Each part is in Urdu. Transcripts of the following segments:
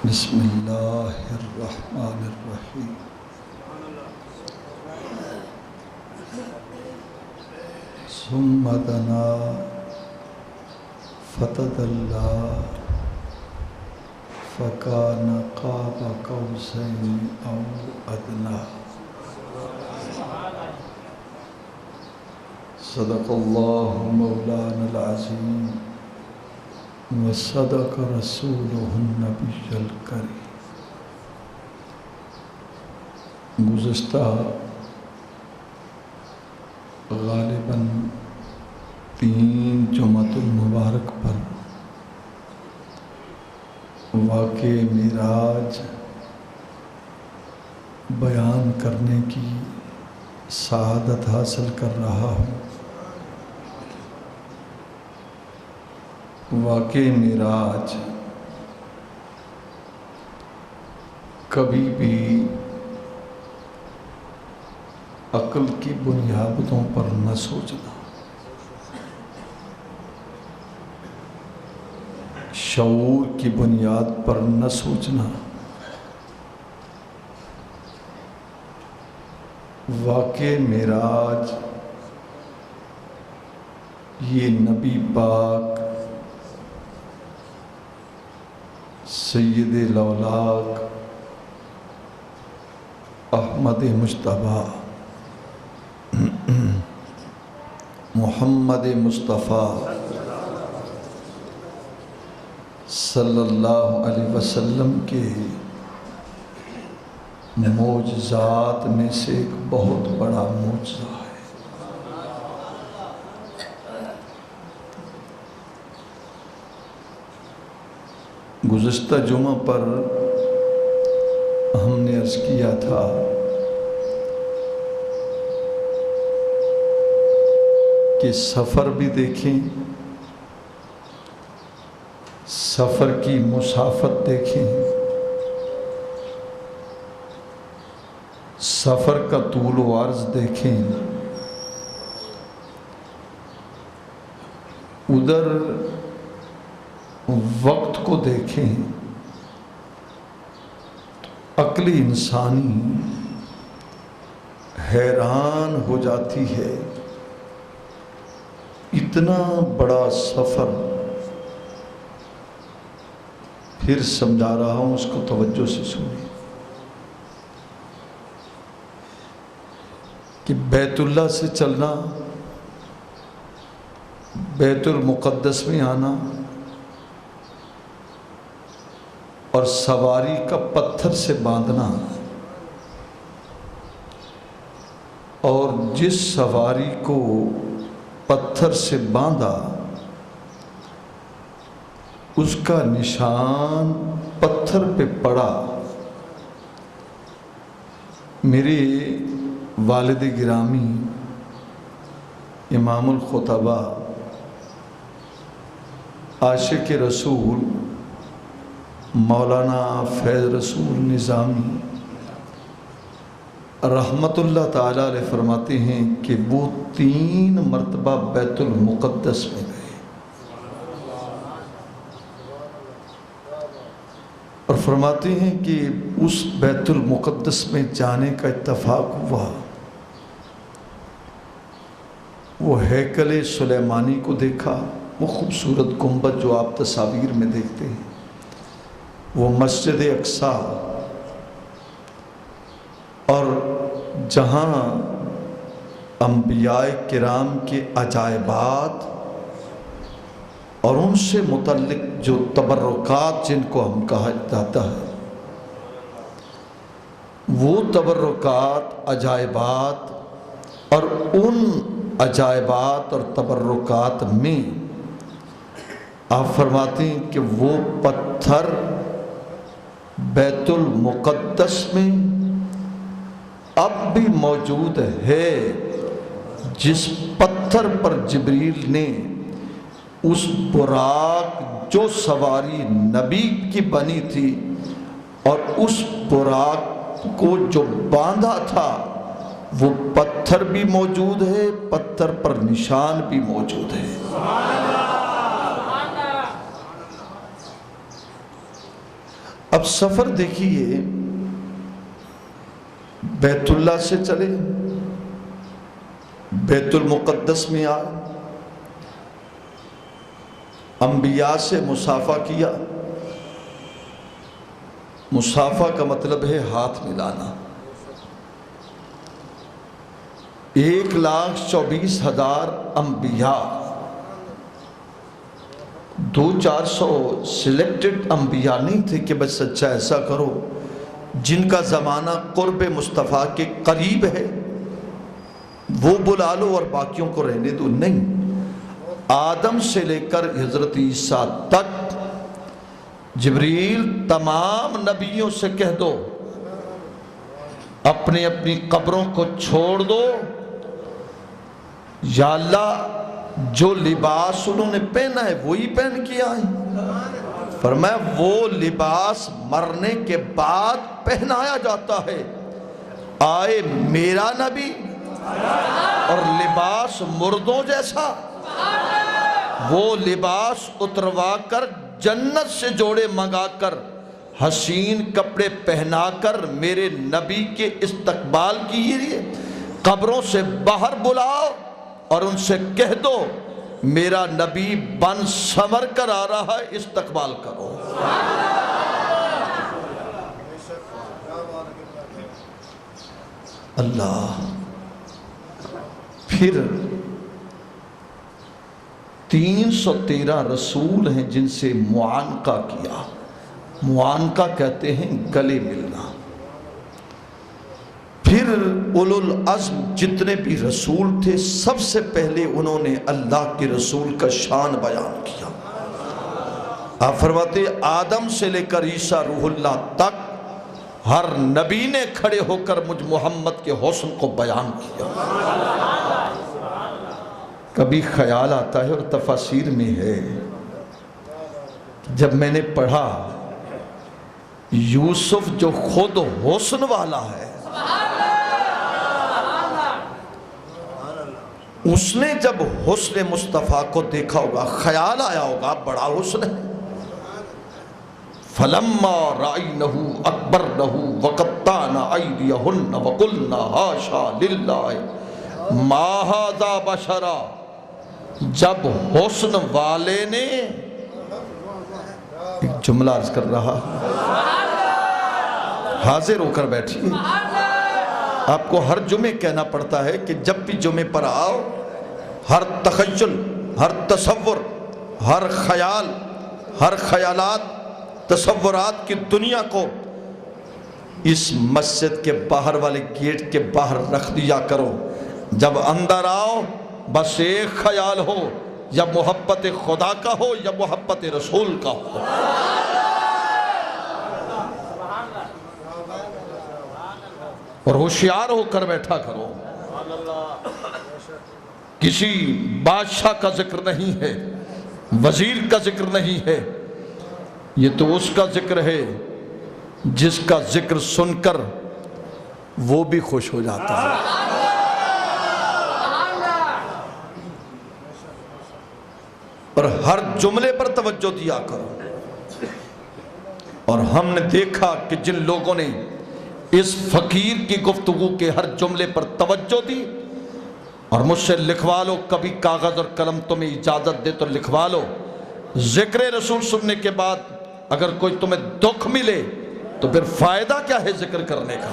بسم اللہ الرحمن الرحیم ثم دنا فتدلی فکان قاب قوسین او ادنی صدق اللہ مولانا العظیم وصدق رسولہ النبی الکریم۔ گزشتہ غالباً 3 جمعۃ المبارک پر واقع معراج بیان کرنے کی سعادت حاصل کر رہا ہوں۔ واقع معراج کبھی بھی عقل کی بنیادوں پر نہ سوچنا، شعور کی بنیاد پر نہ سوچنا، واقع معراج یہ نبی پاک سید الاولاق احمد مجتبیٰ محمد مصطفیٰ صلی اللہ علیہ وسلم کے معجزات میں سے ایک بہت بڑا معجزہ ہے۔ گزشتہ جمعہ پر ہم نے عرض کیا تھا کہ سفر بھی دیکھیں، سفر کی مسافت دیکھیں، سفر کا طول و عرض دیکھیں، ادھر وقت کو دیکھیں، عقل انسانی حیران ہو جاتی ہے۔ اتنا بڑا سفر، پھر سمجھا رہا ہوں، اس کو توجہ سے سنیں کہ بیت اللہ سے چلنا، بیت المقدس میں آنا اور سواری کا پتھر سے باندھنا، اور جس سواری کو پتھر سے باندھا اس کا نشان پتھر پہ پڑا۔ میرے والد گرامی امام الخطبہ عاشق رسول مولانا فیض رسول نظامی رحمت اللہ تعالیٰ علیہ فرماتے ہیں کہ وہ 3 مرتبہ بیت المقدس میں گئے، اور فرماتے ہیں کہ اس بیت المقدس میں جانے کا اتفاق ہوا، وہ ہیکل سلیمانی کو دیکھا، وہ خوبصورت گنبد جو آپ تصاویر میں دیکھتے ہیں، وہ مسجد اقصیٰ، اور جہاں انبیاء کرام کے عجائبات اور ان سے متعلق جو تبرکات جن کو ہم کہا جاتا ہے، وہ تبرکات، عجائبات، اور ان عجائبات اور تبرکات میں آپ فرماتے ہیں کہ وہ پتھر بیت المقدس میں اب بھی موجود ہے، جس پتھر پر جبریل نے اس براق جو سواری نبی کی بنی تھی اور اس براق کو جو باندھا تھا، وہ پتھر بھی موجود ہے، پتھر پر نشان بھی موجود ہے۔ اب سفر دیکھیے، بیت اللہ سے چلے، بیت المقدس میں آئے، انبیاء سے مصافحہ کیا۔ مصافحہ کا مطلب ہے ہاتھ ملانا۔ 1,24,000 انبیاء، 200-400 سلیکٹڈ انبیاء نہیں تھے کہ بس اچھا ایسا کرو جن کا زمانہ قرب مصطفیٰ کے قریب ہے وہ بلا لو اور باقیوں کو رہنے دو، نہیں۔ آدم سے لے کر حضرت عیسیٰ تک جبریل تمام نبیوں سے کہہ دو اپنی اپنی قبروں کو چھوڑ دو، یا اللہ جو لباس انہوں نے پہنا ہے وہی پہن کے آئیں۔ فرمایا وہ لباس مرنے کے بعد پہنایا جاتا ہے، آئے میرا نبی اور لباس مردوں جیسا، وہ لباس اتروا کر جنت سے جوڑے منگا کر حسین کپڑے پہنا کر میرے نبی کے استقبال کیجیے، قبروں سے باہر بلاؤ اور ان سے کہہ دو میرا نبی بن سنور کر آ رہا ہے، استقبال کرو۔ اللہ پھر 313 رسول ہیں جن سے معانقہ کیا۔ معانقہ کہتے ہیں گلے ملنا۔ پھر اولو العزم جتنے بھی رسول تھے سب سے پہلے انہوں نے اللہ کے رسول کا شان بیان کیا۔ آپ فرماتے آدم سے لے کر عیسیٰ روح اللہ تک ہر نبی نے کھڑے ہو کر مجھ محمد کے حسن کو بیان کیا۔ کبھی خیال آتا ہے اور تفاسیر میں ہے، جب میں نے پڑھا یوسف جو خود حسن والا ہے، اس نے جب حسن مصطفیٰ کو دیکھا ہوگا خیال آیا ہوگا بڑا حسن ہے۔ فَلَمَّا رَأَيْنَهُ أَكْبَرْنَهُ وَقَطَّعْنَ أَيْدِيَهُنَّ وَقُلْنَا حَاشَا لِلَّهِ مَا هَذَا بَشَرًا، جب حسن والے نے ایک جملہ عرض کر رہا، حاضر ہو کر بیٹھیے۔ آپ کو ہر جمعے کہنا پڑتا ہے کہ جب بھی جمعے پر آؤ، ہر تخیل، ہر تصور، ہر خیال، ہر خیالات، تصورات کی دنیا کو اس مسجد کے باہر والے گیٹ کے باہر رکھ دیا کرو۔ جب اندر آؤ بس ایک خیال ہو، یا محبت خدا کا ہو یا محبت رسول کا ہو۔ اور ہوشیار ہو کر بیٹھا کرو۔ کسی بادشاہ کا ذکر نہیں ہے، وزیر کا ذکر نہیں ہے، یہ تو اس کا ذکر ہے جس کا ذکر سن کر وہ بھی خوش ہو جاتا ہے۔ اور ہر جملے پر توجہ دیا کرو۔ اور ہم نے دیکھا کہ جن لوگوں نے اس فقیر کی گفتگو کے ہر جملے پر توجہ دی، اور مجھ سے لکھوا لو، کبھی کاغذ اور قلم تمہیں اجازت دے تو لکھوا لو، ذکر رسول سننے کے بعد اگر کوئی تمہیں دکھ ملے تو پھر فائدہ کیا ہے ذکر کرنے کا؟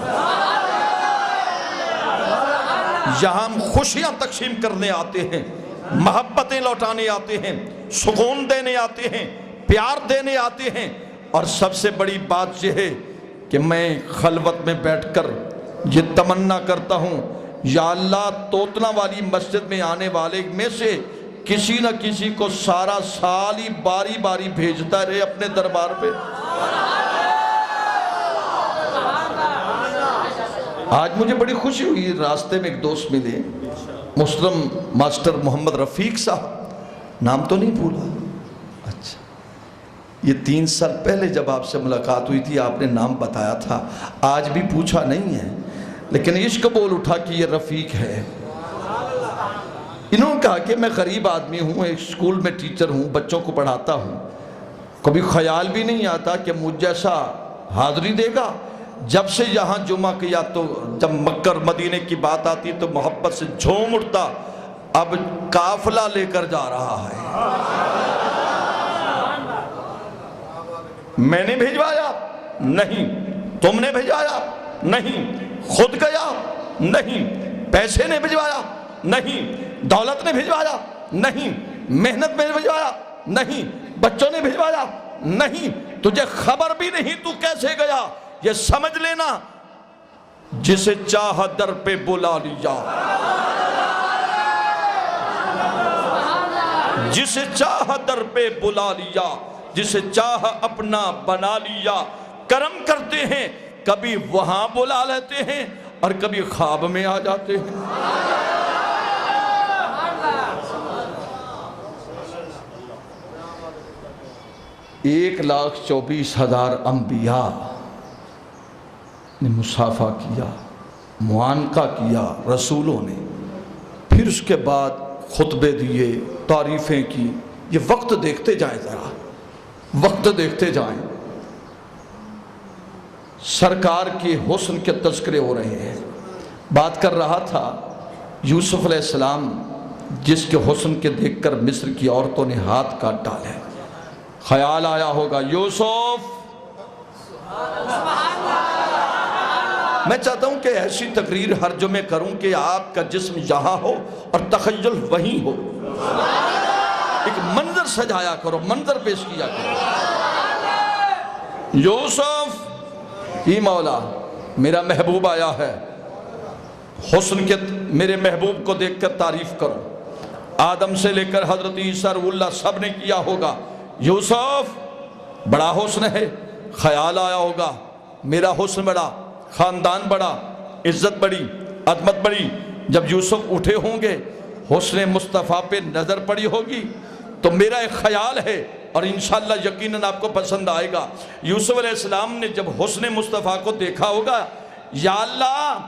یہاں ہم خوشیاں تقسیم کرنے آتے ہیں، محبتیں لوٹانے آتے ہیں، سکون دینے آتے ہیں، پیار دینے آتے ہیں، اور سب سے بڑی بات یہ ہے کہ میں خلوت میں بیٹھ کر یہ تمنا کرتا ہوں، یا اللہ توتنا والی مسجد میں آنے والے میں سے کسی نہ کسی کو سارا سال ہی باری باری بھیجتا رہے اپنے دربار پہ۔ آج مجھے بڑی خوشی ہوئی، راستے میں ایک دوست ملے، محترم ماسٹر محمد رفیق صاحب، نام تو نہیں بھولا؟ اچھا، یہ 3 سال پہلے جب آپ سے ملاقات ہوئی تھی آپ نے نام بتایا تھا، آج بھی پوچھا نہیں ہے، لیکن عشق بول اٹھا کہ یہ رفیق ہے۔ انہوں نے کہا کہ میں غریب آدمی ہوں، ایک اسکول میں ٹیچر ہوں، بچوں کو پڑھاتا ہوں، کبھی خیال بھی نہیں آتا کہ مجھ جیسا حاضری دے گا. جب سے یہاں جمعہ کیا تو جب مکہ اور مدینے کی بات آتی تو محبت سے جھوم اٹھتا. اب قافلہ لے کر جا رہا ہے. میں نے بھیجوایا نہیں, تم نے بھیجوایا نہیں, خود گیا نہیں, پیسے نے بھیجوایا نہیں, دولت نے بھیجوایا نہیں, محنت میں بھیجوایا نہیں, بچوں نے بھیجوایا نہیں, تجھے خبر بھی نہیں تو کیسے گیا. یہ سمجھ لینا جسے چاہا در پہ بلا لیا, جسے چاہا در پہ بلا لیا, جسے چاہا اپنا بنا لیا. کرم کرتے ہیں کبھی وہاں بلا لیتے ہیں اور کبھی خواب میں آ جاتے ہیں. 1,24,000 انبیاء نے مصافحہ کیا, معانقہ کیا رسولوں نے, پھر اس کے بعد خطبے دیے, تعریفیں کی. یہ وقت دیکھتے جائیں, ذرا وقت دیکھتے جائیں. سرکار کے حسن کے تذکرے ہو رہے ہیں. بات کر رہا تھا یوسف علیہ السلام جس کے حسن کے دیکھ کر مصر کی عورتوں نے ہاتھ کاٹ ڈالے. خیال آیا ہوگا یوسف. میں چاہتا ہوں کہ ایسی تقریر ہر جمعے کروں کہ آپ کا جسم یہاں ہو اور تخیل وہیں ہو. ایک منظر سجایا کرو, منظر پیش کیا کرو. یوسف, یہ مولا میرا محبوب آیا ہے, حسن کے میرے محبوب کو دیکھ کر تعریف کرو. آدم سے لے کر حضرت عیسیٰ روح اللہ سب نے کیا ہوگا. یوسف بڑا حسن ہے. خیال آیا ہوگا میرا حسن بڑا, خاندان بڑا, عزت بڑی, عظمت بڑی. جب یوسف اٹھے ہوں گے, حسن مصطفیٰ پہ نظر پڑی ہوگی, تو میرا ایک خیال ہے اور انشاءاللہ یقیناً آپ کو پسند آئے گا. یوسف علیہ السلام نے جب حسن مصطفیٰ کو دیکھا ہوگا, یا اللہ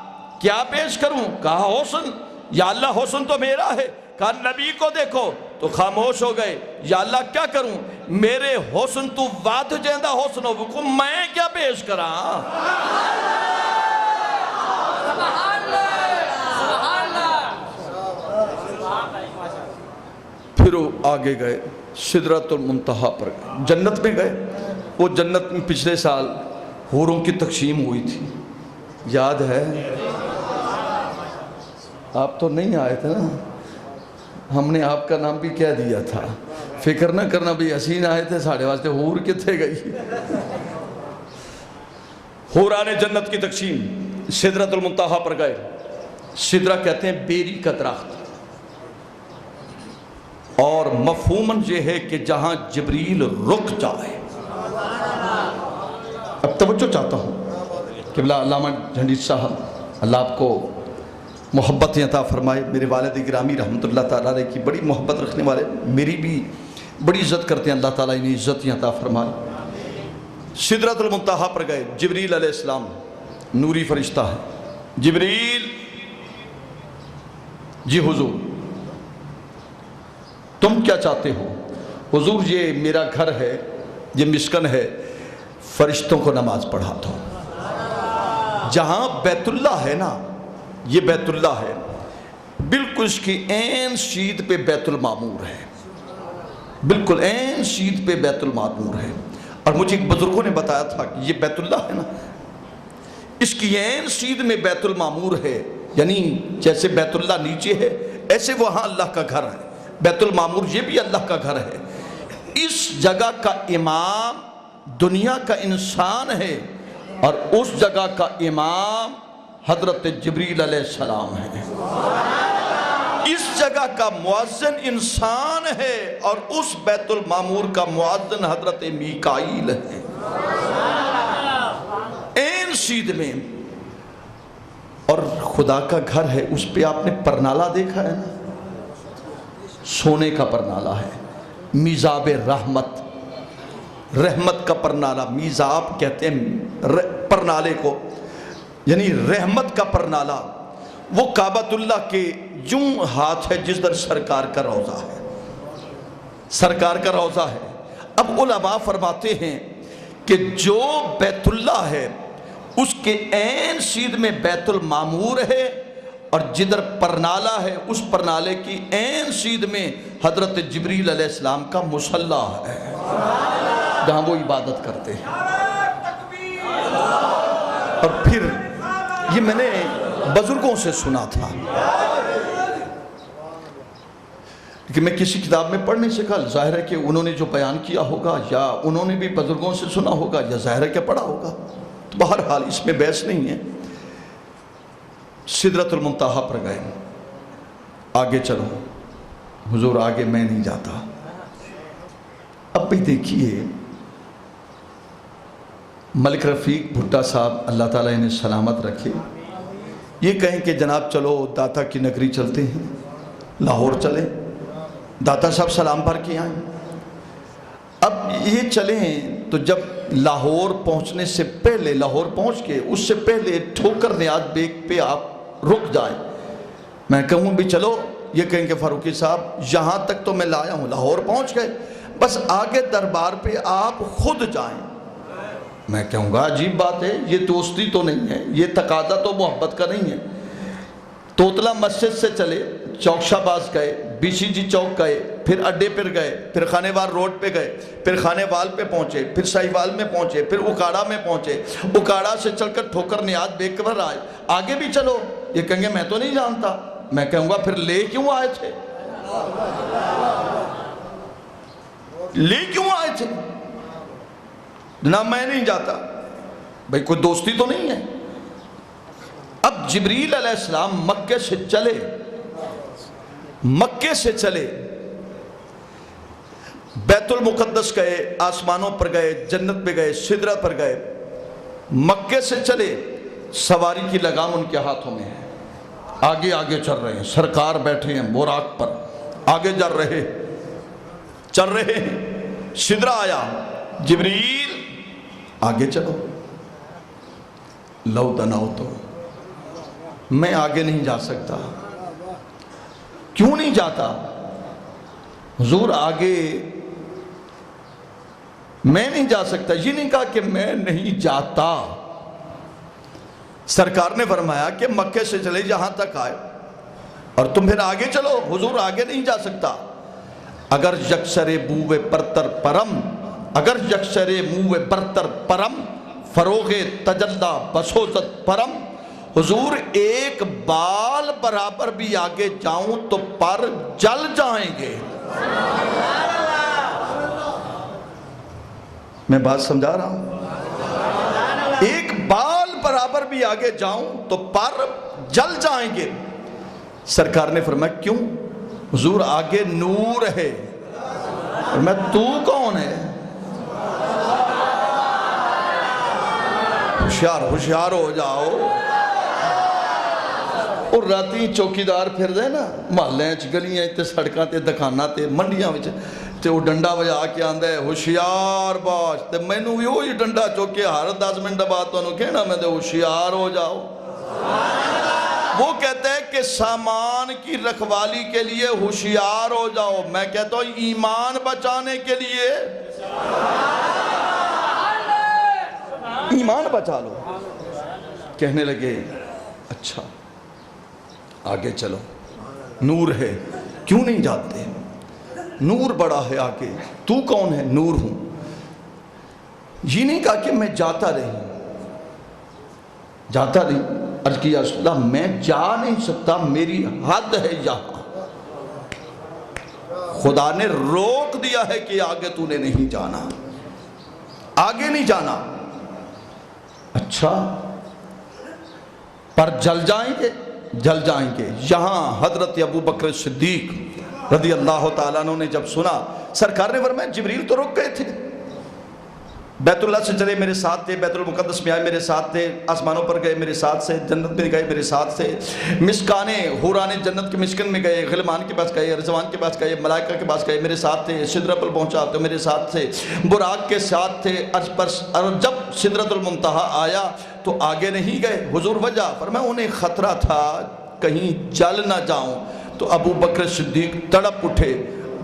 کیا پیش کروں؟ کہا حسن. یا اللہ حسن تو میرا ہے. کہا نبی کو دیکھو, تو خاموش ہو گئے. یا اللہ کیا کروں؟ میرے حسن تو وعد جیندہ حسن ہو, کو میں کیا پیش کراں؟ پھر وہ آگے گئے, سدرۃ المنتہا پر گئے, جنت میں گئے. وہ جنت میں پچھلے سال حوروں کی تقسیم ہوئی تھی, یاد ہے؟ آپ تو نہیں آئے تھے نا, ہم نے آپ کا نام بھی کہہ دیا تھا. فکر نہ کرنا بھی حسین آئے تھے ساڑھے واسطے, حور کتنے گئی. حوران جنت کی تقسیم, سدرۃ المنتہا پر گئے. سدرہ کہتے ہیں بیری کا درخت, اور مفہوماً یہ ہے کہ جہاں جبریل رک جائے. اب توجہ چاہتا ہوں قبلہ علامہ جھنڈی صاحب, اللہ آپ کو محبت عطا فرمائے. میرے والد گرامی رحمۃ اللہ تعالیٰ علیہ کی بڑی محبت رکھنے والے, میری بھی بڑی عزت کرتے ہیں, اللہ تعالیٰ انہیں عزت عطا فرمائے. سدرۃ المنتہا پر گئے. جبریل علیہ السلام نوری فرشتہ ہے. جبریل, جی حضور تم کیا چاہتے ہو؟ حضور یہ میرا گھر ہے, یہ مسکن ہے, فرشتوں کو نماز پڑھاتا ہوں. جہاں بیت اللہ ہے نا, یہ بیت اللہ ہے, بالکل اس کی عین سیدھ پہ بیت المعمور ہے, بالکل عین سیدھ پہ بیت المعمور ہے. اور مجھے ایک بزرگوں نے بتایا تھا کہ یہ بیت اللہ ہے نا, اس کی عین سیدھ میں بیت المعمور ہے. یعنی جیسے بیت اللہ نیچے ہے, ایسے وہاں اللہ کا گھر ہے. بیت المعمور یہ بھی اللہ کا گھر ہے. اس جگہ کا امام دنیا کا انسان ہے, اور اس جگہ کا امام حضرت جبریل علیہ السلام ہے. اس جگہ کا مؤذن انسان ہے, اور اس بیت المعمور کا مؤذن حضرت میکائیل ہے. این سیدھ میں. اور خدا کا گھر ہے, اس پہ آپ نے پرنالہ دیکھا ہے نا, سونے کا پرنالہ ہے. میزاب رحمت, رحمت کا پرنالہ, میزاب کہتے ہیں پرنالے کو, یعنی رحمت کا پرنالہ. وہ کعبۃ اللہ کے یوں ہاتھ ہے جس در سرکار کا روضہ ہے, سرکار کا روضہ ہے. اب علماء فرماتے ہیں کہ جو بیت اللہ ہے اس کے عین سیدھ میں بیت المعمور ہے، اور جدھر پرنالہ ہے اس پرنالے کی عین سیدھ میں حضرت جبریل علیہ السلام کا مصلی ہے جہاں وہ عبادت کرتے ہیں۔ اور پھر یہ میں نے بزرگوں سے سنا تھا کہ میں کسی کتاب میں پڑھ نہیں سکا، ظاہر ہے کہ انہوں نے جو بیان کیا ہوگا یا انہوں نے بھی بزرگوں سے سنا ہوگا یا ظاہر ہے کہ پڑھا ہوگا، تو بہرحال اس میں بحث نہیں ہے۔ سدرۃ المنتہا پر گئے، آگے چلو، حضور آگے میں نہیں جاتا۔ اب بھی دیکھیے ملک رفیق بھٹا صاحب اللہ تعالیٰ انہیں سلامت رکھے، یہ کہیں کہ جناب چلو داتا کی نگری چلتے ہیں، لاہور چلیں، داتا صاحب سلام بھر کے آئیں۔ اب یہ چلیں تو جب لاہور پہنچنے سے پہلے، لاہور پہنچ کے اس سے پہلے ٹھوکر نیاز بیگ پہ آپ رک جائیں، میں کہوں بھی چلو، یہ کہیں کہ فاروقی صاحب یہاں تک تو میں لایا ہوں، لاہور پہنچ گئے، بس آگے دربار پہ آپ خود جائیں، میں کہوں گا عجیب بات ہے، یہ دوستی تو نہیں ہے، یہ تقاضا تو محبت کا نہیں ہے۔ توتلا مسجد سے چلے، چوک شاہ باز گئے، بی سی جی چوک گئے، پھر اڈے پر گئے، پھر خانے وال روڈ پہ گئے، پھر خانے وال پہ پہنچے، پھر ساہیوال میں پہنچے، پھر اکاڑا میں پہنچے، اکاڑا سے چل کر ٹھوکر نیاز بیگ پر آئے، آگے بھی چلو، یہ کہیں گے میں تو نہیں جانتا، میں کہوں گا پھر لے کیوں آئے تھے، لے کیوں آئے تھے؟ جناب میں نہیں جاتا، بھئی کوئی دوستی تو نہیں ہے۔ اب جبریل علیہ السلام مکے سے چلے، مکے سے چلے، بیت المقدس گئے، آسمانوں پر گئے، جنت پہ گئے، سدرہ پر گئے، مکے سے چلے، سواری کی لگام ان کے ہاتھوں میں ہے، آگے آگے چل رہے ہیں، سرکار بیٹھے ہیں براق پر، آگے چل رہے ہیں، سدرہ آیا، جبریل آگے چلو، لو دناؤ تو میں آگے نہیں جا سکتا، کیوں نہیں جاتا؟ حضور آگے میں نہیں جا سکتا، یہ نہیں کہا کہ میں نہیں جاتا، سرکار نے فرمایا کہ مکے سے چلے جہاں تک آئے اور تم پھر آگے چلو، حضور آگے نہیں جا سکتا۔ اگر یکسر بوئے پرتر پرم، اگر یکسر موئے پرتر پرم، فروغ تجلہ بسوزت پرم، حضور ایک بال برابر بھی آگے جاؤں تو پر جل جائیں گے۔ میں بات سمجھا رہا ہوں، ایک بال برابر بھی آگے جاؤں تو پر جل جائیں گے۔ سرکار نے فرمایا کیوں؟ حضور آگے نور ہے، اور میں تو کون ہے؟ ہوشیار ہو جاؤ۔ اور راتی چوکیدار پھر دے نا محلے گلیاں تے سڑکاں تے دکاناں تے منڈیاں وچ تے وہ ڈنڈا بجا کے آندا ہے ہوشیار باش، تے مینوں بھی وہی ڈنڈا چوک کے ہر 10 منٹ بعد تانوں کہنا میں تے ہوشیار ہو جاؤ۔ وہ کہتا ہے کہ سامان کی رکھوالی کے لیے ہوشیار ہو جاؤ، میں کہتا ہوں ایمان بچانے کے لیے ایمان بچا لو۔ کہنے لگے اچھا آگے چلو، نور ہے، کیوں نہیں جاتے؟ نور بڑا ہے آگے، تو کون ہے؟ نور ہوں۔ یہ نہیں کہا کہ میں جاتا نہیں، عرض کیا رسول اللہ میں جا نہیں سکتا، میری حد ہے یہاں، خدا نے روک دیا ہے کہ آگے تو نے نہیں جانا، آگے نہیں جانا۔ اچھا پر جل جائیں گے۔ یہاں حضرت ابو بکر صدیق رضی اللہ تعالیٰ عنہ نے جب سنا، سرکار نے فرمایا جبریل تو رک گئے تھے، بیت اللہ سے چلے میرے ساتھ تھے، بیت المقدس میں آئے میرے ساتھ تھے، آسمانوں پر گئے میرے ساتھ سے، جنت میں گئے میرے ساتھ سے، مسکانے حورانے جنت کے مسکن میں گئے، غلمان کے پاس گئے، رضوان کے پاس گئے، ملائکہ کے پاس گئے میرے ساتھ تھے، سدرہ پر پہنچا تو میرے ساتھ تھے، براق کے ساتھ تھے، اور جب سدرۃ المنتہا آیا تو آگے نہیں گئے۔ حضور وجہ فرمایا انہیں خطرہ تھا کہیں جل نہ جاؤں، تو ابو بکر صدیق تڑپ اٹھے،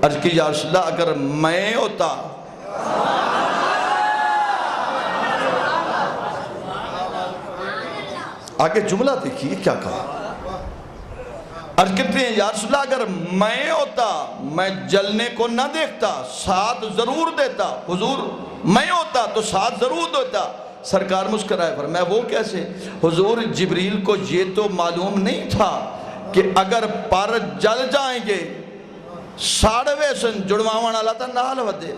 عرض کی یا رسول اللہ اگر میں ہوتا آگے جملہ دیکھیے کیا کہا. عرض کرتے ہیں یا رسول اللہ اگر میں ہوتا میں جلنے کو نہ دیکھتا ساتھ ضرور دیتا. حضور میں ہوتا تو ساتھ ضرور دیتا. سرکار مسکرائے فرمایا وہ کیسے؟ حضور جبریل کو یہ تو معلوم نہیں تھا کہ اگر پر جل جائیں گے ساڑھوے سن جڑوانا اللہ تا نال ودے.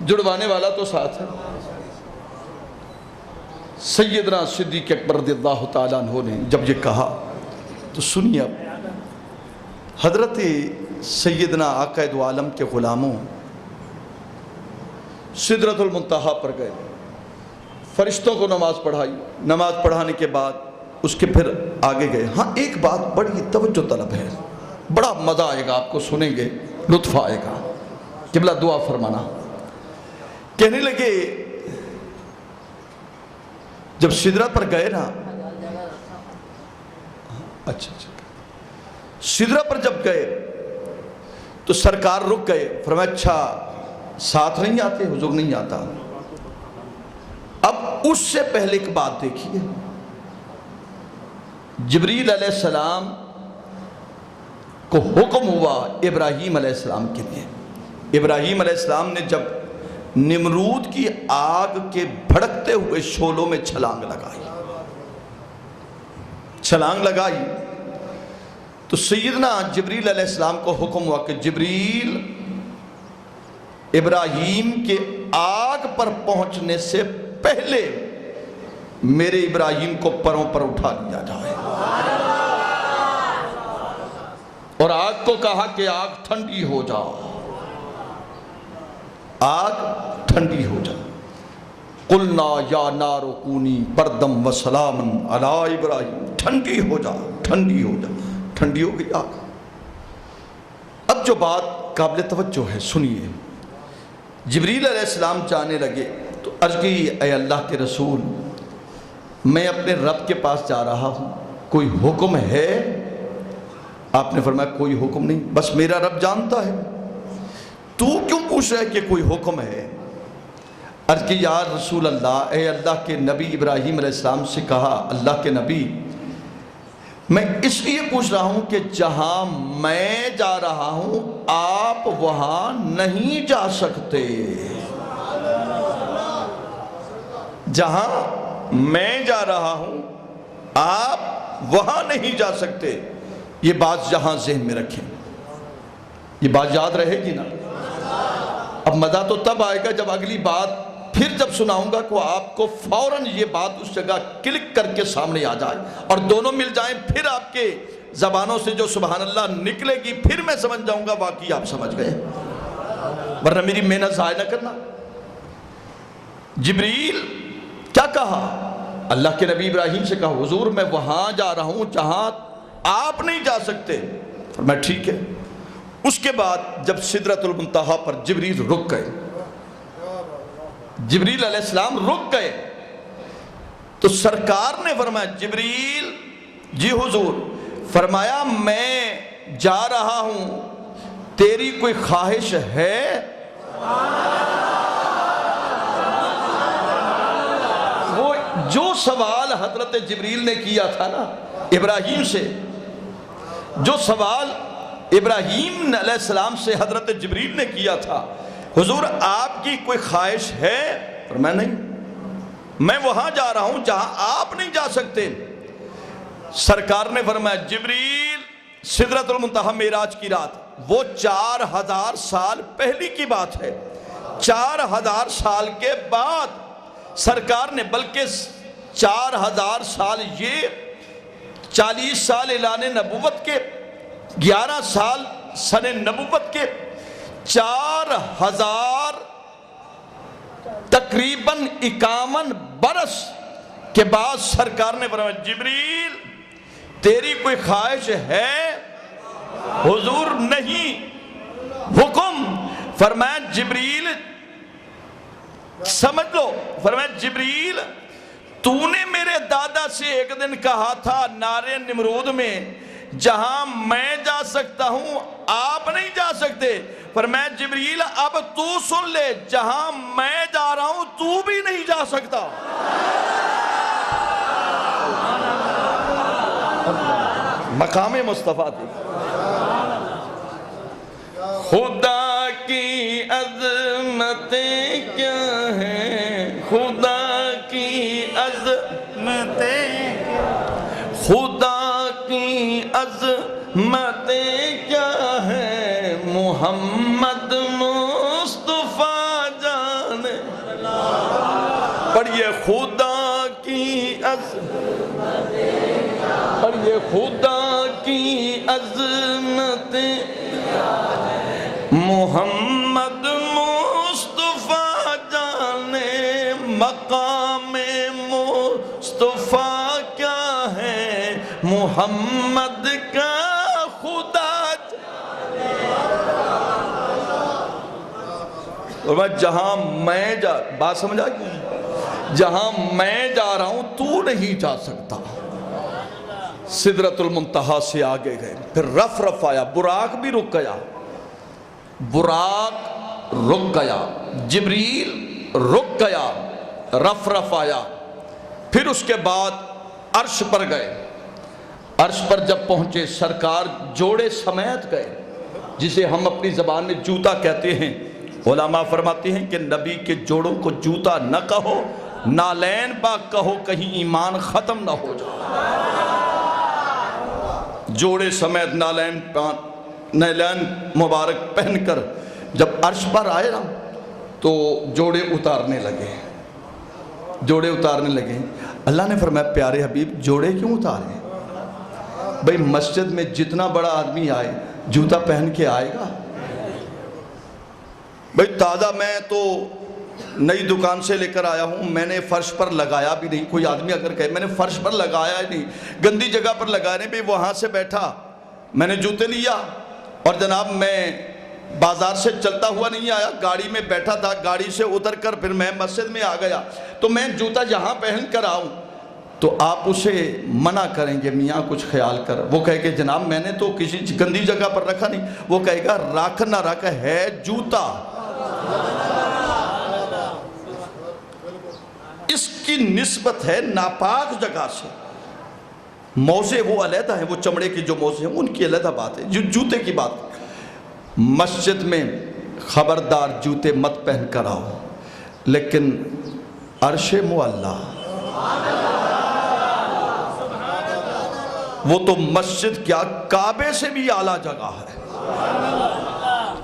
جڑوانے والا تو ساتھ ہے. سیدنا صدیق اکبر رضی اللہ تعالیٰ عنہ نے جب یہ کہا تو سنیے اب حضرت سیدنا آقا دو عالم کے غلاموں سدرۃ المنتہا پر گئے, فرشتوں کو نماز پڑھائی, نماز پڑھانے کے بعد اس کے پھر آگے گئے. ہاں ایک بات بڑی توجہ طلب ہے, بڑا مزہ آئے گا آپ کو سنیں گے, لطف آئے گا. قبلہ دعا فرمانا. کہنے لگے جب سدرت پر گئے نا, اچھا سدرت پر جب گئے تو سرکار رک گئے. فرمایا اچھا ساتھ نہیں آتے؟ حضور نہیں آتا. اب اس سے پہلے ایک بات دیکھیے, جبریل علیہ السلام کو حکم ہوا ابراہیم علیہ السلام کے لیے. ابراہیم علیہ السلام نے جب نمرود کی آگ کے بھڑکتے ہوئے شعلوں میں چھلانگ لگائی تو سیدنا جبریل علیہ السلام کو حکم ہوا کہ جبریل ابراہیم کے آگ پر پہنچنے سے پہلے میرے ابراہیم کو پروں پر اٹھا لیا جائے. اور آگ کو کہا کہ آگ ٹھنڈی ہو جا, آگ ٹھنڈی ہو جا. قلنا یا نار کونی بردم و سلام علی ابراہیم. ٹھنڈی ہو جا, ٹھنڈی ہو جا. ٹھنڈی ہو گئی آگ. اب جو بات قابل توجہ ہے سنیے. جبریل علیہ السلام جانے لگے تو عرض کی اے اللہ کے رسول میں اپنے رب کے پاس جا رہا ہوں, کوئی حکم ہے؟ آپ نے فرمایا کوئی حکم نہیں, بس میرا رب جانتا ہے. تو کیوں پوچھ رہا ہے کہ کوئی حکم ہے؟ عرض کی یا رسول اللہ, اے اللہ کے نبی ابراہیم علیہ السلام سے کہا اللہ کے نبی میں اس لیے پوچھ رہا ہوں کہ جہاں میں جا رہا ہوں آپ وہاں نہیں جا سکتے. جہاں میں جا رہا ہوں آپ وہاں نہیں جا سکتے. یہ بات جہاں ذہن میں رکھیں, یہ بات یاد رہے گی نا. اب مزہ تو تب آئے گا جب اگلی بات پھر جب سناؤں گا کہ آپ کو فوراً یہ بات اس جگہ کلک کر کے سامنے آ جائے اور دونوں مل جائیں. پھر آپ کے زبانوں سے جو سبحان اللہ نکلے گی پھر میں سمجھ جاؤں گا واقعی آپ سمجھ گئے, ورنہ میری محنت ضائع نہ کرنا. جبریل کیا کہا؟ اللہ کے نبی ابراہیم سے کہا حضور میں وہاں جا رہا ہوں جہاں آپ نہیں جا سکتے. فرمایا ٹھیک ہے. اس کے بعد جب سدرۃ المنتہا پر جبریل رک گئے, جبریل علیہ السلام رک گئے تو سرکار نے فرمایا جبریل جی حضور. فرمایا میں جا رہا ہوں, تیری کوئی خواہش ہے؟ وہ جو سوال حضرت جبریل نے کیا تھا نا ابراہیم سے, جو سوال ابراہیم علیہ السلام سے حضرت جبریل نے کیا تھا حضور آپ کی کوئی خواہش ہے؟ فرمایا نہیں, میں وہاں جا رہا ہوں جہاں آپ نہیں جا سکتے. سرکار نے فرمایا جبریل سدرۃ المنتہا معراج کی رات, وہ 4000 سال پہلی کی بات ہے. 4000 سال کے بعد سرکار نے, بلکہ 4000 سال یہ 40 سال اعلان نبوت کے, 11 سال سن نبوت کے, 4000 تقریباً 51 برس کے بعد سرکار نے فرمایا جبریل تیری کوئی خواہش ہے؟ حضور نہیں. حکم. فرمایا جبریل سمجھ لو, فرمایا جبریل تو نے میرے دادا سے ایک دن کہا تھا نارے نمرود میں جہاں میں جا سکتا ہوں، آپ نہیں جا سکتے۔ فرمایا جبریل اب تو سن لے، جہاں میں جا رہا ہوں تو بھی نہیں جا سکتا۔ مقام مصطفیٰ تھی۔ خدا کی عظمتیں کیا ہیں، خدا کی عظمتیں، خدا کی عظمتیں کیا ہیں، محمد مصطفیٰ جانے۔ پڑھیے خدا کی عظمتیں، پڑھیے خدا کی عظمتیں، محمد مصطفیٰ جانے، مقام مصطفیٰ کیا ہے، محمد کا خدا جانے۔ اور جہاں میں بات سمجھا گیا، جہاں میں جا رہا ہوں تو نہیں جا سکتا۔ سدرۃ المنتہا سے آگے گئے، پھر رف آیا، براق بھی رک گیا، براق رک گیا، جبریل رک گیا، رف آیا، پھر اس کے بعد عرش پر گئے۔ عرش پر جب پہنچے سرکار جوڑے سمیت گئے، جسے ہم اپنی زبان میں جوتا کہتے ہیں۔ علماء فرماتے ہیں کہ نبی کے جوڑوں کو جوتا نہ کہو، نالین پاک کہو، کہیں ایمان ختم نہ ہو جائے۔ جوڑے سمیت نالین مبارک پہن کر جب عرش پر آئے نا تو جوڑے اتارنے لگے، جوڑے اتارنے لگے۔ اللہ نے فرمایا پیارے حبیب جوڑے کیوں اتارے؟ بھئی مسجد میں جتنا بڑا آدمی آئے جوتا پہن کے آئے گا؟ بھئی تازہ میں تو نئی دکان سے لے کر آیا ہوں، میں نے فرش پر لگایا بھی نہیں۔ کوئی آدمی اگر کہے میں نے فرش پر لگایا ہی نہیں، گندی جگہ پر لگایا نہیں، بھی وہاں سے بیٹھا میں نے جوتے لیا اور جناب میں بازار سے چلتا ہوا نہیں آیا، گاڑی میں بیٹھا تھا، گاڑی سے اتر کر پھر میں مسجد میں آ گیا، تو میں جوتا یہاں پہن کر آؤں تو آپ اسے منع کریں گے میاں کچھ خیال کر۔ وہ کہے کہ جناب میں نے تو کسی گندی جگہ پر رکھا نہیں۔ وہ کہے گا رکھ نہ رکھ ہے جوتا، اس کی نسبت ہے ناپاک جگہ سے۔ موزے وہ علیحدہ ہیں، وہ چمڑے کی جو موزے ہیں ان کی علیحدہ بات ہے، جو جوتے کی بات۔ مسجد میں خبردار جوتے مت پہن کر آؤ، لیکن عرش معلیٰ وہ تو مسجد کیا کعبے سے بھی اعلیٰ جگہ ہے۔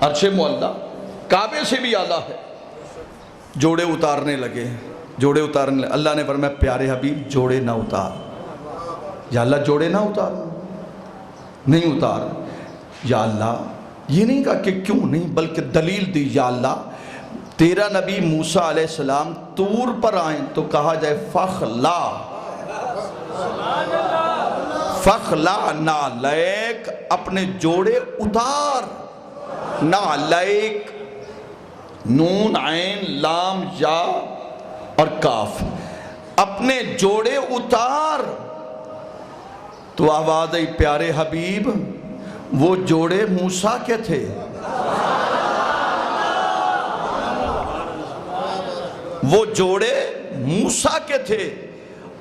عرش معلیٰ کعبے سے بھی اعلیٰ ہے۔ جوڑے اتارنے لگے، جوڑے اتارنے لگے۔ اللہ نے فرمایا پیارے حبیب جوڑے نہ اتار۔ یا اللہ جوڑے نہ اتار، نہیں اتار۔ یا اللہ یہ نہیں کہا کہ کیوں نہیں، بلکہ دلیل دی، یا اللہ تیرا نبی موسیٰ علیہ السلام طور پر آئیں تو کہا جائے فخلا فخلا نعلیک، اپنے جوڑے اتار۔ نعلیک نون عین لام یا اور کاف، اپنے جوڑے اتار۔ تو آواز آئی پیارے حبیب وہ جوڑے موسیٰ کے تھے، وہ جوڑے موسیٰ کے تھے،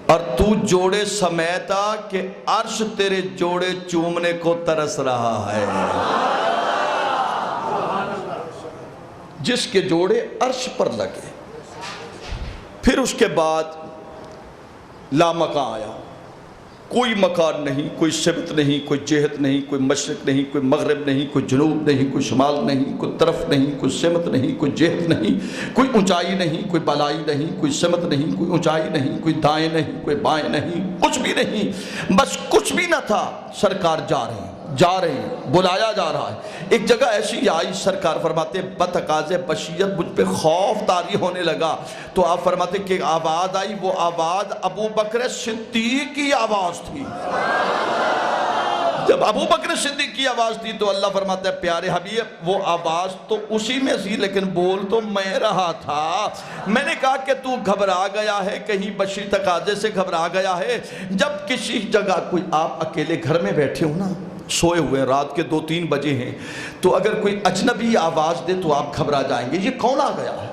اور تو جوڑے سمیتا کہ عرش تیرے جوڑے چومنے کو ترس رہا ہے۔ جس کے جوڑے عرش پر لگے۔ پھر اس کے بعد لامکان آیا، کوئی مکان نہیں، کوئی سمت نہیں، کوئی جہت نہیں، کوئی مشرق نہیں، کوئی مغرب نہیں، کوئی جنوب نہیں، کوئی شمال نہیں، کوئی طرف نہیں، کوئی سمت نہیں، کوئی جہت نہیں، کوئی اونچائی نہیں، کوئی بالائی نہیں، کوئی سمت نہیں، کوئی اونچائی نہیں، کوئی دائیں نہیں، کوئی بائیں نہیں، کچھ بھی نہیں، بس کچھ بھی نہ تھا۔ سرکار جا رہے ہیں، بلایا جا رہا ہے۔ ایک جگہ ایسی آئی، سرکار فرماتے بتقاضِ بشیت مجھ پہ خوف طاری ہونے لگا، تو آپ فرماتے کہ آواز آئی، وہ آواز ابو بکر صدیق کی آواز تھی۔ جب ابو بکر صدیق کی آواز تھی تو اللہ فرماتا ہے پیارے حبیب وہ آواز تو اسی میں تھی، لیکن بول تو میں رہا تھا۔ میں نے کہا کہ تو گھبرا گیا ہے، کہیں بشری تقاضے سے گھبرا گیا ہے۔ جب کسی جگہ کوئی آپ اکیلے گھر میں بیٹھے ہو نا، سوئے ہوئے ہیں، رات کے 2-3 بجے ہیں، تو اگر کوئی اجنبی آواز دے تو آپ گھبرا جائیں گے، یہ کون آ گیا ہے؟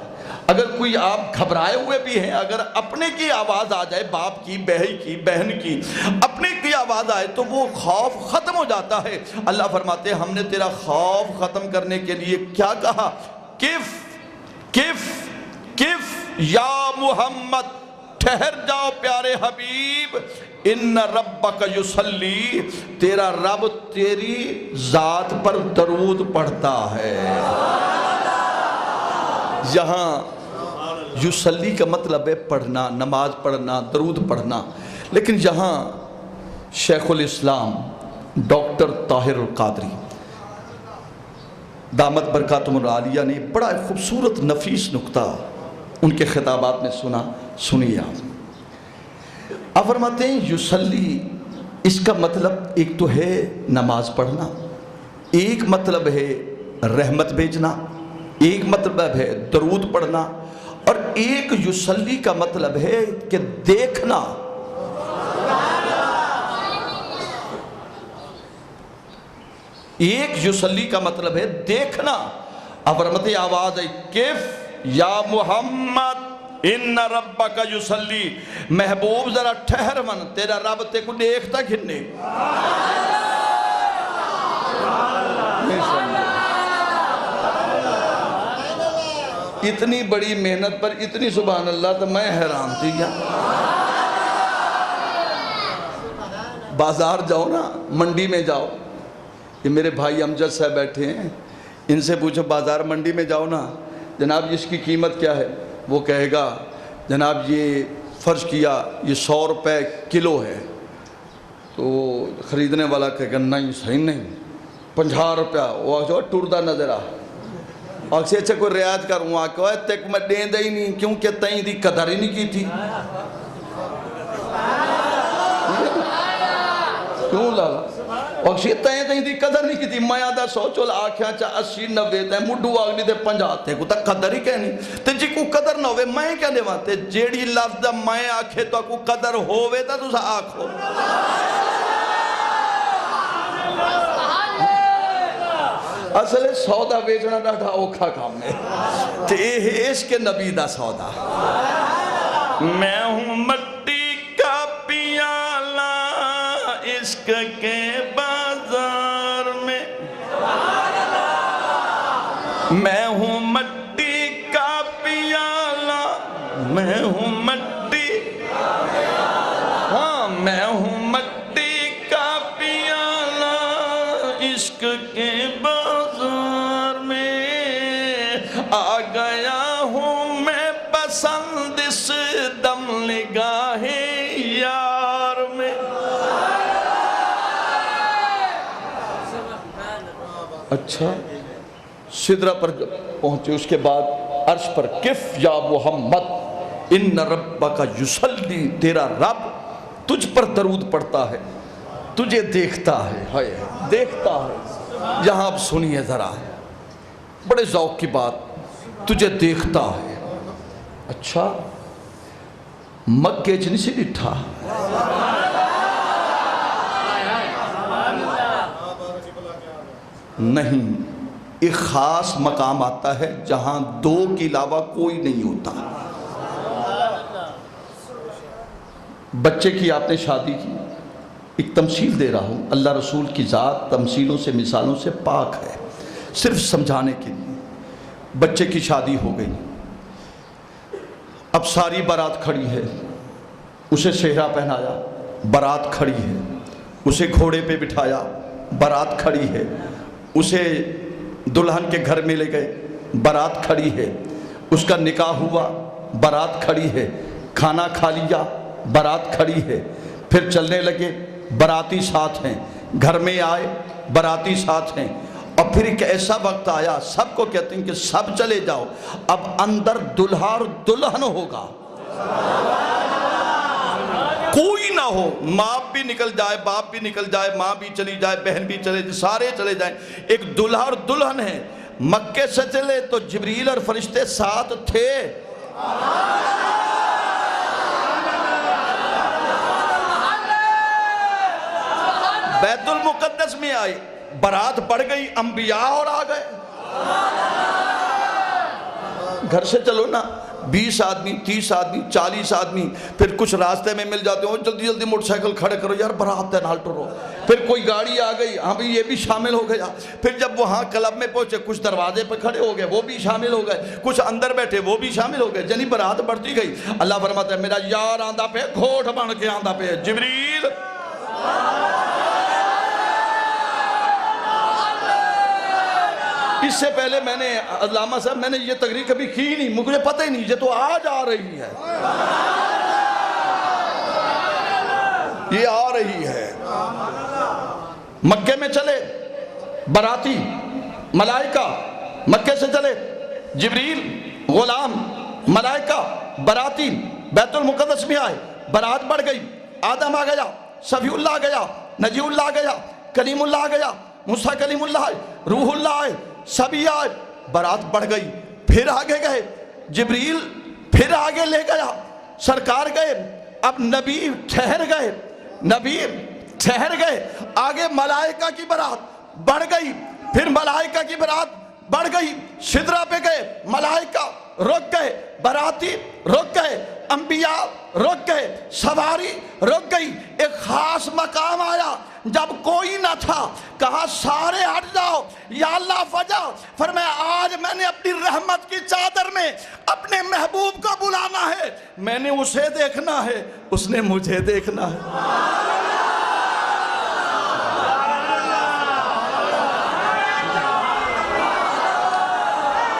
اگر کوئی آپ گھبرائے ہوئے بھی ہیں، اگر اپنے کی آواز آ جائے، باپ کی، بہن کی، بہن کی، اپنے کی آواز آئے تو وہ خوف ختم ہو جاتا ہے۔ اللہ فرماتے ہیں ہم نے تیرا خوف ختم کرنے کے لیے کیا کہا؟ کف کف کف یا محمد، ٹھہر جاؤ پیارے حبیب، ان ربک یصلی، تیرا رب تیری ذات پر درود پڑھتا ہے۔ یہاں یصلی کا مطلب ہے پڑھنا، نماز پڑھنا، درود پڑھنا، لیکن یہاں شیخ الاسلام ڈاکٹر طاہر القادری دامت برکاتہم العالیہ نے بڑا خوبصورت نفیس نکتہ ان کے خطابات میں سنیے آپ فرماتے ہیں یصلی، اس کا مطلب ایک تو ہے نماز پڑھنا، ایک مطلب ہے رحمت بھیجنا، ایک مطلب ہے درود پڑھنا، اور ایک یصلی کا مطلب ہے کہ دیکھنا۔ ایک یصلی کا مطلب ہے دیکھنا۔ اب فرماتے آواز ہے کف یا محمد ان ربک یصلی، محبوب ذرا ٹھہر من، تیرا رب تے کو دیکھتا گھنے۔ اتنی بڑی محنت پر اتنی سبحان اللہ، تو میں حیران تھی کیا۔ بازار جاؤ نا، منڈی میں جاؤ، یہ میرے بھائی امجد صاحب بیٹھے ہیں، ان سے پوچھو بازار منڈی میں جاؤ نا، جناب اس کی قیمت کیا ہے؟ وہ کہے گا جناب یہ فرض کیا یہ 100 روپے کلو ہے، تو خریدنے والا کہے گا نہیں صحیح نہیں 50 روپیہ، وہ جو ٹردہ نظر آ اور سے اچھا کوئی رعایت کروں آکے ہوئے تیک میں دیں دے ہی نہیں، کیونکہ تئیں دی قدر ہی نہیں کی تھی۔ کیوں لالا؟ اور سے تئیں دی قدر نہیں کی تھی، میں آدھا سوچو آکھیا چاہ 80-90 تے مڈو آگلی تے 50 تے کو تک قدر ہی کہنی، تے جی کو قدر نہ ہوئے میں کیا دے وانتے، جیڑی لفظ میں آکھے تو کو قدر ہوئے تا تو سا آکھو۔ اصل سودا بیچنا ڈاٹا اوکھا کام ہے، تے یہ عشق نبی دا سودا۔ میں ہوں مٹی کا پیالہ عشق کے بازار میں، میں ہوں مٹی کا پیالہ، میں ہوں مٹی، ہاں میں ہوں مٹی کا پیالہ عشق کے بازار میں، آ گیا ہوں میں پسند اس دم نگاہ یار میں۔ اچھا سدرہ پر پہنچے، اس کے بعد عرش پر کف یا محمد ان ربک یصلی، تیرا رب تجھ پر درود پڑھتا ہے، تجھے دیکھتا ہے، دیکھتا ہے۔ یہاں اب سنیے ذرا بڑے ذوق کی بات، تجھے دیکھتا ہے۔ اچھا مکے چ نہیں سی ڈٹھا، نہیں، ایک خاص مقام آتا ہے جہاں دو کے علاوہ کوئی نہیں ہوتا۔ بچے کی آپ نے شادی کی، ایک تمثیل دے رہا ہوں، اللہ رسول کی ذات تمثیلوں سے مثالوں سے پاک ہے، صرف سمجھانے کے لیے۔ بچے کی شادی ہو گئی، اب ساری بارات کھڑی ہے، اسے صحرا پہنایا، بارات کھڑی ہے، اسے گھوڑے پہ بٹھایا، بارات کھڑی ہے، اسے دلہن کے گھر میں لے گئے، بارات کھڑی ہے، اس کا نکاح ہوا، بارات کھڑی ہے، کھانا کھا لیا، بارات کھڑی ہے، پھر چلنے لگے، باراتی ساتھ ہیں، گھر میں آئے، باراتی ساتھ ہیں، اور پھر ایک ایسا وقت آیا سب کو کہتے ہیں کہ سب چلے جاؤ، اب اندر دلہا اور دلہن ہوگا، کوئی نہ ہو، ماں بھی نکل جائے، باپ بھی نکل جائے، ماں بھی چلی جائے، بہن بھی چلے جائے، سارے چلے جائیں، ایک دلہا اور دلہن ہے۔ مکے سے چلے تو جبریل اور فرشتے ساتھ تھے، بیت المقدس میں آئے, برات بڑھ گئی, انبیاء اور آ گئے. گھر سے چلو نا, 20 آدمی, 30 آدمی, 40 آدمی, پھر کچھ راستے میں مل جاتے ہو, جلدی جلدی موٹر سائیکل کھڑے کرو یار, برات ہے, نال ٹرو. پھر کوئی گاڑی آ گئی, ہاں بھی یہ بھی شامل ہو گیا. پھر جب وہاں کلب میں پہنچے, کچھ دروازے پہ کھڑے ہو گئے, وہ بھی شامل ہو گئے, کچھ اندر بیٹھے, وہ بھی شامل ہو گئے. جنی برات بڑھتی گئی. اللہ فرماتا ہے میرا یار آندہ پہ, گھوٹ بن کے آندہ پہ, جبریل. اس سے پہلے میں نے, علامہ صاحب میں نے یہ تقریر کبھی کی نہیں, مجھے پتہ ہی نہیں, یہ تو آج آ رہی ہے, یہ آ رہی ہے. مکے میں چلے براتی, ملائکہ مکے سے چلے, جبریل, غلام, ملائکہ, براتی, بیت المقدس میں آئے, برات بڑھ گئی. آدم آ گیا, صفی اللہ آ گیا, نجی اللہ آ گیا, کلیم اللہ آ گیا, موسیٰ کلیم اللہ آئے, روح اللہ آئے, سبھی آئے, برات بڑھ گئی. پھر آگے گئے, جبریل پھر آگے لے گیا, سرکار گئے. اب نبی ٹھہر گئے, نبی ٹھہر گئے. آگے ملائکہ کی برات بڑھ گئی, پھر ملائکہ کی برات بڑھ گئی. سدرہ پہ گئے, ملائکہ رک گئے, براتی رک گئے, انبیاء رک گئے, سواری رک گئی. ایک خاص مقام آیا جب کوئی نہ تھا, کہا سارے ہٹ جاؤ, یا اللہ فجا. فرمایا آج میں نے اپنی رحمت کی چادر میں اپنے محبوب کو بلانا ہے, میں نے اسے دیکھنا ہے, اس نے مجھے دیکھنا ہے.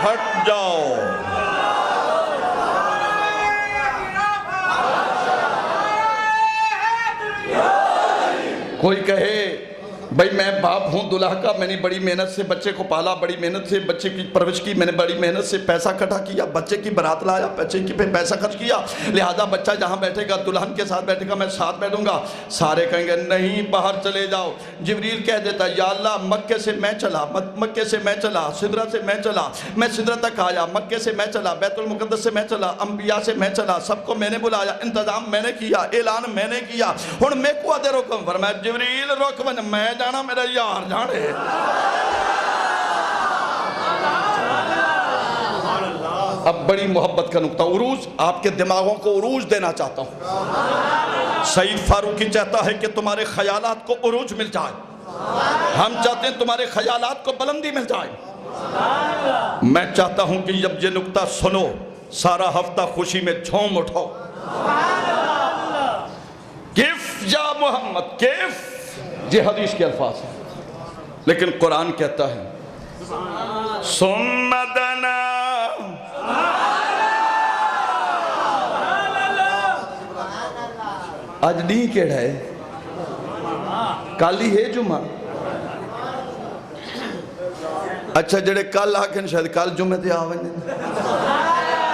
ہٹ جاؤ. کوئی کہے بھائی میں باپ ہوں دلہا کا, میں نے بڑی محنت سے بچے کو پالا, بڑی محنت سے بچے کی پرورش کی, میں نے بڑی محنت سے پیسہ اکٹھا کیا, بچے کی برات لایا, بچے کی پہ پیسہ خرچ کیا, لہذا بچہ جہاں بیٹھے گا دلہن کے ساتھ بیٹھے گا, میں ساتھ بیٹھوں گا. سارے کہیں گے نہیں باہر چلے جاؤ. جبریل کہہ دیتا یا اللہ مکے سے میں چلا, مکے سے میں چلا, سدرہ سے میں چلا, میں سدرہ تک آیا, مکے سے میں چلا, بیت المقدس سے میں چلا, انبیاء سے میں چلا, سب کو میں نے بلایا, انتظام میں نے کیا, اعلان میں نے کیا, ہن میں کو دے رکم. فرمایا جبریل رک, میں جانا, میرا یار جانے. اب بڑی محبت کا نقطہ, عروج, آپ کے دماغوں کو عروج دینا چاہتا ہوں. سعید فاروقی چاہتا ہے کہ تمہارے خیالات کو عروج مل جائے, ہم چاہتے ہیں تمہارے خیالات کو بلندی مل جائے. میں چاہتا ہوں کہ جب یہ نقطہ سنو سارا ہفتہ خوشی میں جھوم اٹھو. کیف یا محمد کیف, یہ حدیث کے الفاظ ہیں, لیکن قرآن کہتا ہے ثم دنا. آج نہیں کیڑا ہے, کل ہی ہے جمعہ. اچھا جڑے کل آکھیں شاید کل جمعہ تے آویں,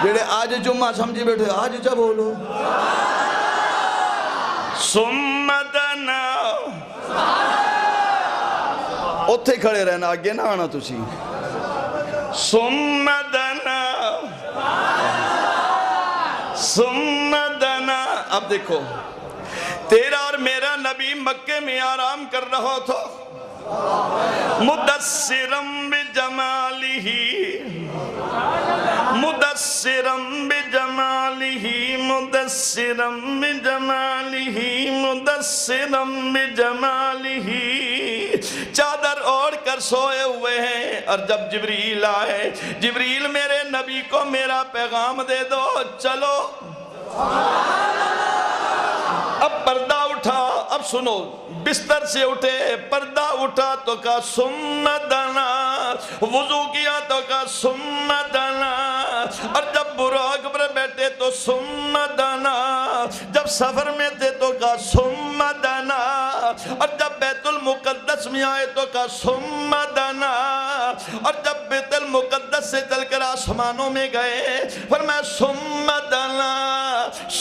جڑے آج جمعہ سمجھی بیٹھے آج جا بولو. ثم دنا, اتھے کھڑے رہنا, آگے نہ آنا تسی. ثم دنا, ثم دنا. اب دیکھو تیرا اور میرا نبی مکے میں آرام کر رہا تھا, مدثرم بجمالہ, مدثرم بجمالہ, مدثرم بجمالہ, مدثرم بجمالہ. چادر اوڑھ کر سوئے ہوئے ہیں, اور جب جبریل آئے, جبریل میرے نبی کو میرا پیغام دے دو, چلو. اب پردہ اٹھا, اب سنو, بستر سے اٹھے, پردہ اٹھا تو کہا ثم دنا, وضو کیا تو کہا ثم دنا, اور جب براق پر بیٹھے تو ثم دنا, جب سفر میں تھے تو کہا ثم دنا, اور جب بیت المقدس میں آئے تو کہا ثم دنا, اور جب بیت المقدس سے چل کر آسمانوں میں گئے فرمایا ثم دنا,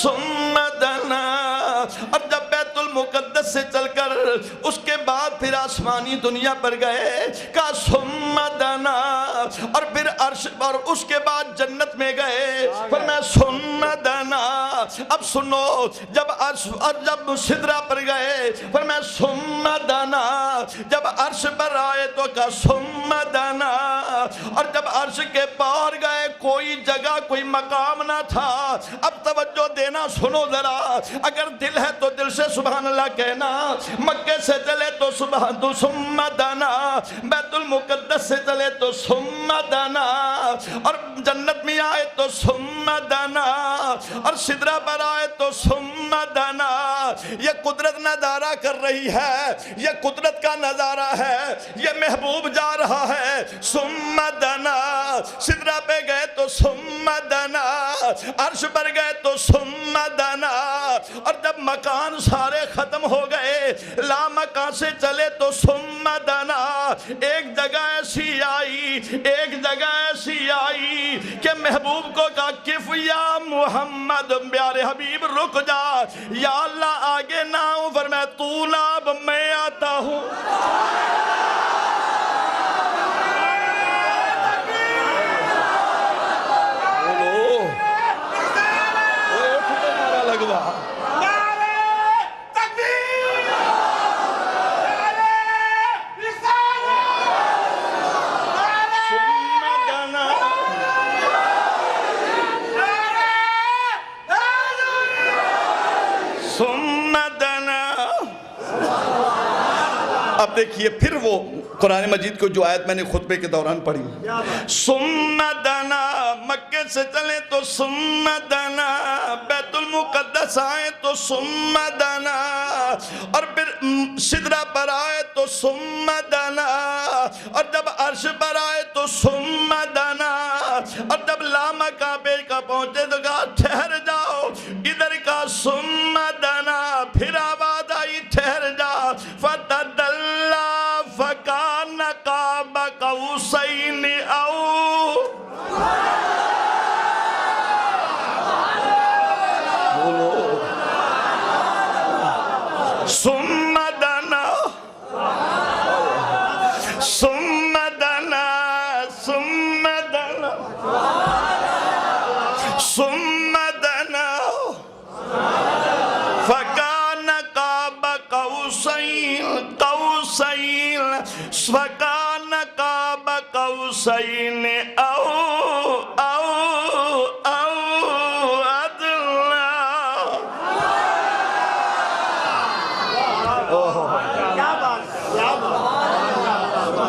ثم دنا, اور جب بیت المقدس سے چل کر اس کے بعد پھر آسمانی دنیا پر گئے کہا ثم دنا, اور پھر عرش اور اس کے بعد جنت میں گئے، فرمایا ثم دنا. اب سنو، جب عرش اور جب سدرہ پر گئے فرمایا ثم دنا. جب عرش پر آئے تو کہا ثم دنا. اور جب عرش کے پار گئے کوئی جگہ کوئی مقام نہ تھا. اب توجہ دینا، سنو ذرا. اگر دل ہے تو دل سے سبحان اللہ کہنا. مکے سے چلے تو سبحان تو ثم دنا. بیت المقدس سے چلے تو ثم دنا. اور جنت میں آئے تو ثم دنا. اور سدرہ پر آئے تو ثم دنا. یہ قدرت نظارہ کر رہی ہے، یہ قدرت کا نظارہ ہے، یہ محبوب جا رہا ہے. ثم دنا. سدرہ پہ گئے تو ثم دنا. عرش پر گئے تو ثم دنا. اور جب مکان سارے ختم ہو گئے، لا مکان سے چلے تو ثم دنا. ایک جگہ ایسی آئی، ایک جگہ ایسی آئی کہ محبوب کو کہا کف یا محمد، پیارے حبیب رک جا. یا اللہ آگے نہ ہوں، فرمایا تو نا اب میں آتا ہوں. اب دیکھیے پھر وہ قرآن مجید کو جو آیت میں نے خطبے کے دوران پڑھی، ثم دنا. مکے سے چلے تو ثم دنا. بیت المقدس آئے تو ثم دنا. اور پھر سدرہ پر آئے تو ثم دنا. اور جب عرش پر آئے تو ثم دنا. اور جب لامکابے کا پہنچے تو کہا ٹھہر جاؤ. ادھر کا ثم دنا. پھر آواز آئی ٹھہر جا. فتدلا فکان قاب قوسین او. ثم دنا ثم دنا ثم دنا ثم دنا فکان قاب قوسین فکان قاب قوسین او ادنا.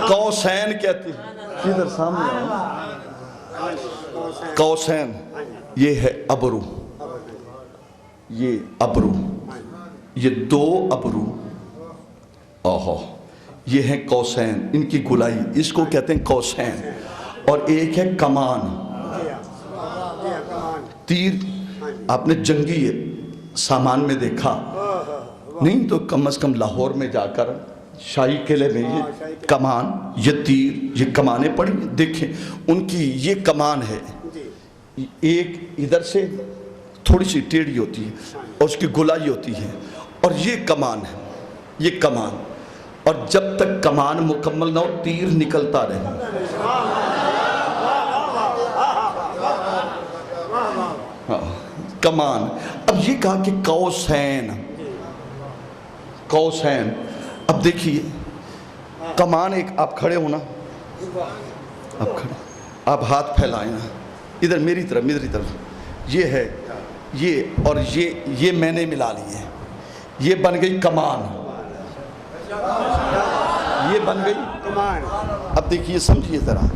قوسین کہتی ہے، ادھر سامنے قوسین. یہ ہے ابرو، یہ ابرو، یہ دو ابرو. اوہو، یہ ہیں قوسین. ان کی گلائی اس کو کہتے ہیں قوسین. اور ایک ہے کمان، تیر. آپ نے جنگی سامان میں دیکھا نہیں تو کم از کم لاہور میں جا کر شاہی قلعے میں یہ کمان، یہ تیر، یہ کمانیں پڑی دیکھیں. ان کی یہ کمان ہے، ایک ادھر سے تھوڑی سی ٹیڑھی ہوتی ہے اور اس کی گلائی ہوتی ہے. اور یہ کمان ہے، یہ کمان. اور جب تک کمان مکمل نہ ہو تیر نکلتا رہے. کمان. اب یہ کہا کہ قوسین. قوسین. اب دیکھیے کمان ایک، آپ کھڑے ہونا، آپ کھڑے، آپ ہاتھ پھیلائیں نا ادھر میری طرف. یہ ہے یہ، اور یہ میں نے ملا لی ہے. یہ بن گئی کمان، یہ بن گئی کمان. اب دیکھیے سمجھیے ذرا،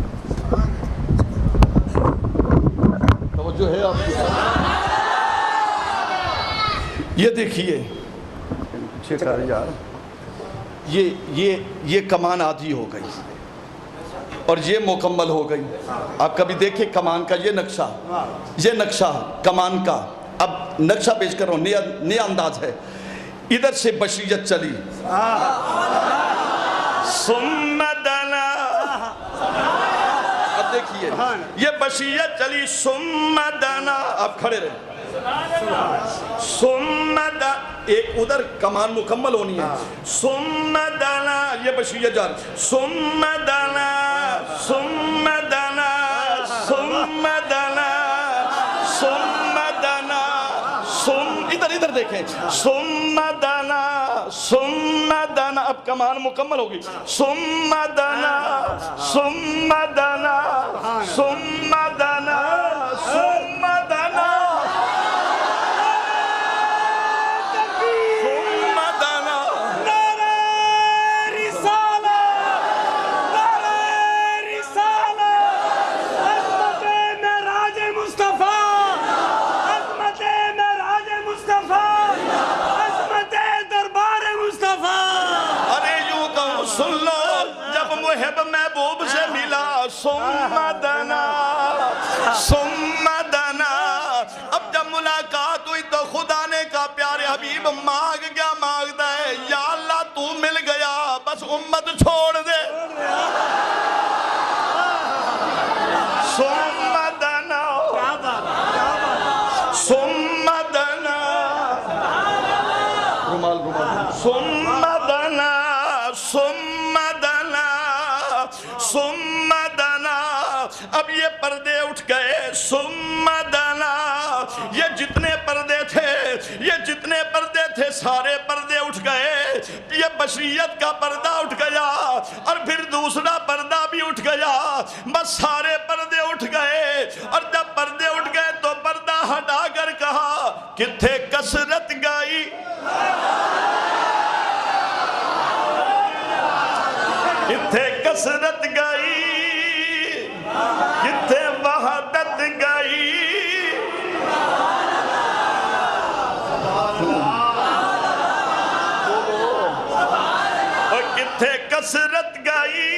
توجہ ہے آپ کی. یہ دیکھیے یہ کمان آدھی ہو گئی اور یہ مکمل ہو گئی. آپ کبھی دیکھیں کمان کا یہ نقشہ کمان کا. اب نقشہ پیش کر رہا ہوں، نیا انداز ہے. ادھر سے بشریت چلی، ثم دنا. اب دیکھیے یہ بشریت چلی، ثم دنا. آپ کھڑے رہے. ثم دنا، ایک ادھر کمان مکمل ہونی ہے. ثم دنا، یہ بشریت جا رہی. ثم دنا ثم دنا دیکھیں ثم دنا اب کمان مکمل ہوگی ثم دنا ثم دنا ثم دنا ثم دنا محبوب سے ملا ثم دنا اب جب ملاقات ہوئی تو خدا نے کہا پیارے حبیب مانگ کیا مانگتا ہے یا اللہ تو مل گیا بس امت چھوڑ دے ثم دنا ثم دنا ثم دنا ثم دنا اب یہ پردے اٹھ گئے ثم دنا یہ جتنے پردے تھے سارے پردے اٹھ گئے یہ بشریت کا پردہ اٹھ گیا اور پھر دوسرا پردہ بھی اٹھ گیا بس سارے پردے اٹھ گئے اور جب پردے اٹھ گئے تو پردہ ہٹا کر کہا کتھے کثرت گائی کتھے کثرت گائی کتھے وحدت گائی اور کتھے کثرت گائی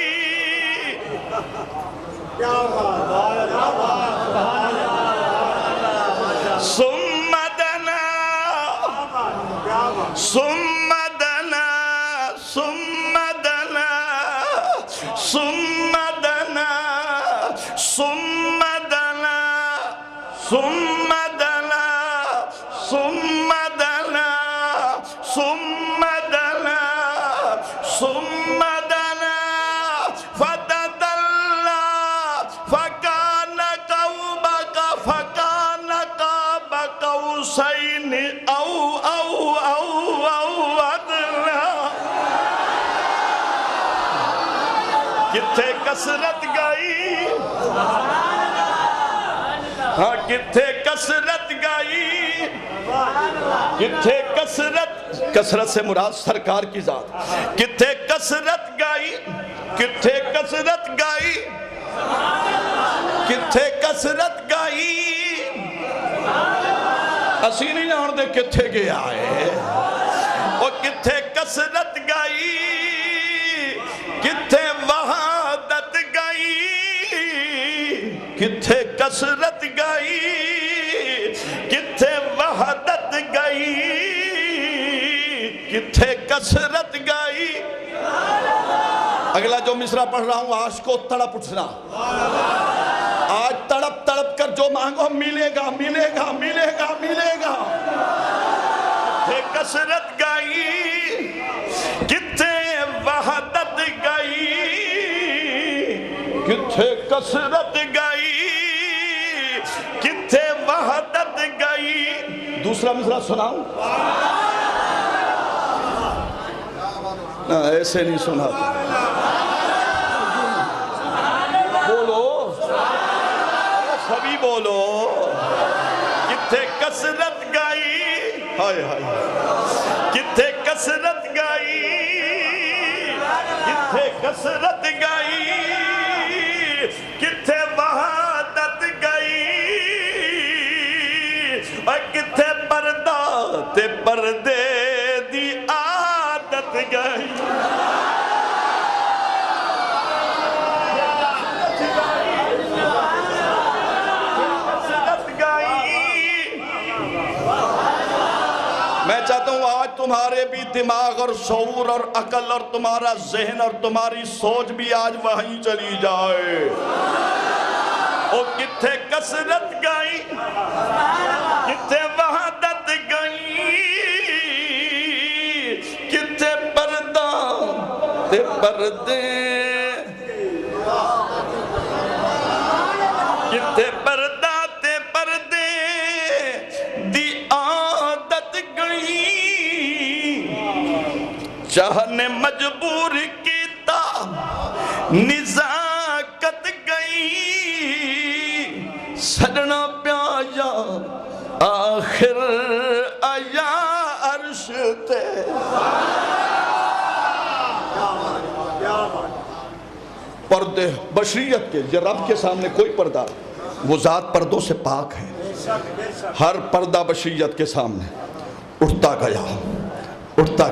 ثم دنا ثم دنا ثم دنا ثم دنا ثم دنا ثم دنا ثم دنا ثم دنا ثم دنا فتدلى فكان قاب قوسين او ادنى کتھے کثرت گائی ہاں کتھے کثرت گائی کتھے کثرت سے مراد سرکار کی ذات کتھے کثرت گائی کتھے کثرت گائی کتھے کثرت گائی اسی نہیں جان دے کتھے گیا ہے اور کتھے کثرت گائی کتھے وحدت گائی کتھے کثرت گائی کتھے وحدت گائی کتھے کثرت گائی اگلا جو مصرع پڑھ رہا ہوں عاشق کو تڑپ اٹھنا آج تڑپ تڑپ کر جو مانگو ملے گا ملے گا ملے گا ملے گا کتھے کثرت گائی کتھے وحدت گائی کتھے کثرت گائی کتھے وحدت گائی دوسرا مصرع سناؤں ایسے نہیں سنا بولو سبھی بولو کتھے کثرت گائی ہائے ہائے کتھے کثرت گائی کتھے کثرت گائی کتھے وحدت گائی اور کتھے پردہ تے پردے دی عادت گائی میں چاہتا ہوں آج تمہارے بھی دماغ اور شعور اور عقل اور تمہارا ذہن اور تمہاری سوچ بھی آج وہیں چلی جائے اور کتھے کثرت گائی کتھے وحدت گائی کتھے پردہ تے پردے کتھے پردہ تے پردے دی عادت گئی چاہ نے مجبور کیتا نزاکت گئی سجنا پیایا آخر آیا عرش تے پردے بشریت کے یہ رب کے سامنے کوئی پردہ وہ ذات پردوں سے پاک ہے ہر پردہ بشریت کے سامنے اٹھتا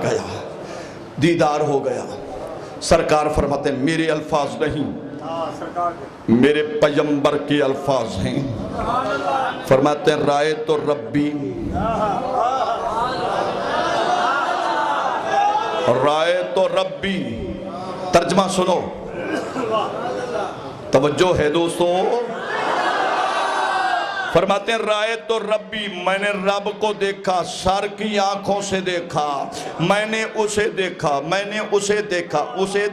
گیا دیدار ہو گیا سرکار فرماتے ہیں میرے الفاظ نہیں میرے پیغمبر کے الفاظ ہیں فرماتے ہیں رائے تو ربی رائے تو ربی ترجمہ سنو توجہ ہے دوستو فرماتے ہیں رائے تو ربی میں نے رب کو دیکھا سر کی آنکھوں سے دیکھا میں نے اسے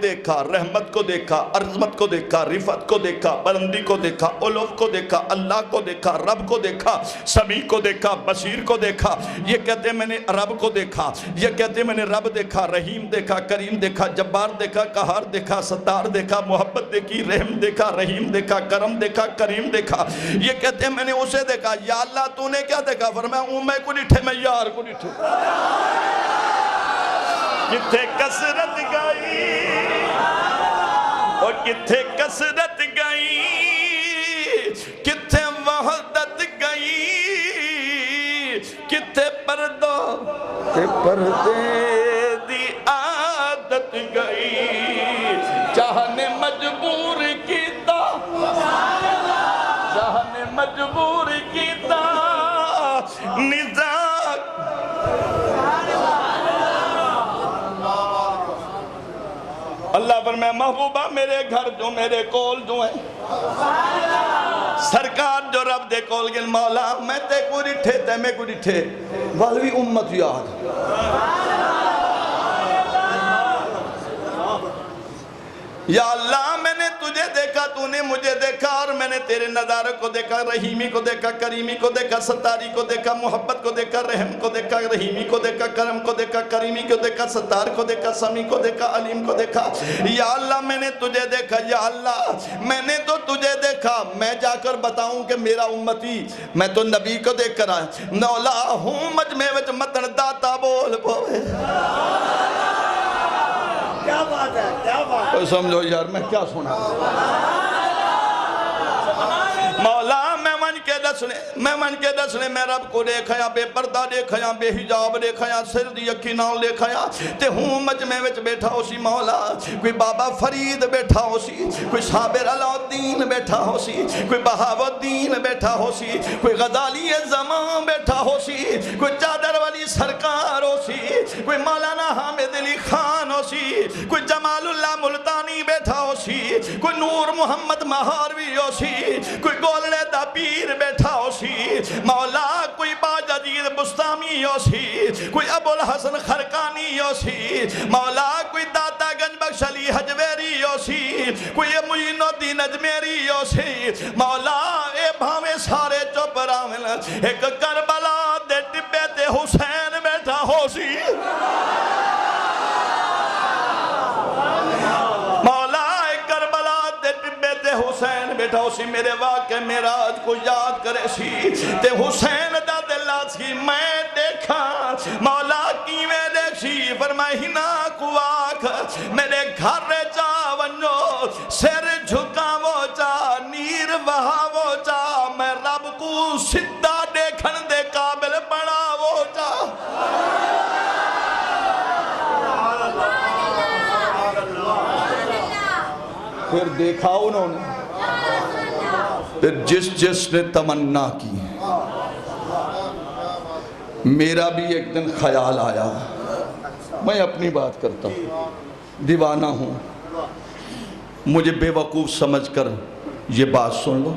دیکھا رحمت کو دیکھا عظمت کو دیکھا رفعت کو دیکھا بلندی کو دیکھا علو کو دیکھا اللہ کو دیکھا رب کو دیکھا سمیع کو دیکھا بصیر کو دیکھا یہ کہتے ہیں میں نے رب کو دیکھا یہ کہتے ہیں میں نے رب دیکھا رحیم دیکھا کریم دیکھا جبار دیکھا قہار دیکھا ستار دیکھا محبت دیکھی رحم دیکھا رحیم دیکھا کرم دیکھا کریم دیکھا یہ کہتے ہیں میں نے اسے دیکھا یا اللہ تو نے کیا دیکھا فرمایا میں کو ڈٹھے میں یار کو ڈٹھے کتھے کسرت گئی اور کتھے کسرت گئی کتھے وحدت گئی کتھے پردے دی عادت گئی چاہنے مجبور کیتا چاہنے مجبور کیتا نزاک اللہ فرمائے محبوبہ میرے گھر جو میرے کول جو ہیں سرکار جو رب دے کول گل مولا میں تے کو ڈٹھے تے میں کو ڈٹھے والوی امت یاد یا اللہ میں نے تجھے دیکھا تو نے مجھے دیکھا اور میں نے تیرے نظارے کو دیکھا رحیمی کو دیکھا کریمی کو دیکھا ستاری کو دیکھا محبت کو دیکھا رحم کو دیکھا رحیمی کو دیکھا کرم کو دیکھا کریمی کو دیکھا ستار کو دیکھا سمیع کو دیکھا علیم کو دیکھا یا اللہ میں نے تجھے دیکھا یا اللہ میں نے تو تجھے دیکھا میں جا کر بتاؤں کہ میرا امتی میں تو نبی کو دیکھ کر آیا نولا ہوں مجمع وچ متن داتا بول پوے کیا بات ہے کیا بات ہے سمجھو یار میں کیا سنا مولا میں من کے دسنے میں رب کو دیکھایا بے پردہ دیکھایا بے حجاب دیکھایا سر دی اکھی نال دیکھایا تے ہوں مجمع وچ بیٹھا ہو سی مولا کوئی بابا فرید بیٹھا ہو سی کوئی صابر علاؤدین بیٹھا ہو سی کوئی بہاؤدین بیٹھا ہو سی کوئی غزالی زمان بیٹھا ہو سی کوئی چادر والی سرکار ہو سی کوئی مولانا حامد علی خان ہو سی کوئی جمال اللہ ملتانی بیٹھا ہو سی کوئی نور محمد مہاروی ہو سی کوئی گولڑے دا پیر بیٹھا ہو سی مولا کوئی باجدید بستامی ہو سی کوئی ابو الحسن خرکانی ہو سی مولا کوئی داتا گنج بخش علی حجویری ہو سی کوئی معین الدین اجمیری ہو سی مولا اے بھاویں سارے چپ راول ایک کربلا دے ٹبے تے حسین بیٹھا ہو سی حسین بیٹھا ہو سی میرے واقع میراج کو یاد کرے سی تے حسین دا دلہ سی میں دیکھا مولا کی میں دیکھ سی فرمائی نا کو آکھ میرے گھر جا ونجو سر جھکا وہ جا نیر وہا وہ جا میں رب کو سدھا دیکھن دے قابل بڑا وہ جا پھر دیکھا انہوں نے پھر جس نے تمنا کی میرا بھی ایک دن خیال آیا میں اپنی بات کرتا ہوں دیوانہ ہوں مجھے بے وقوف سمجھ کر یہ بات سن لو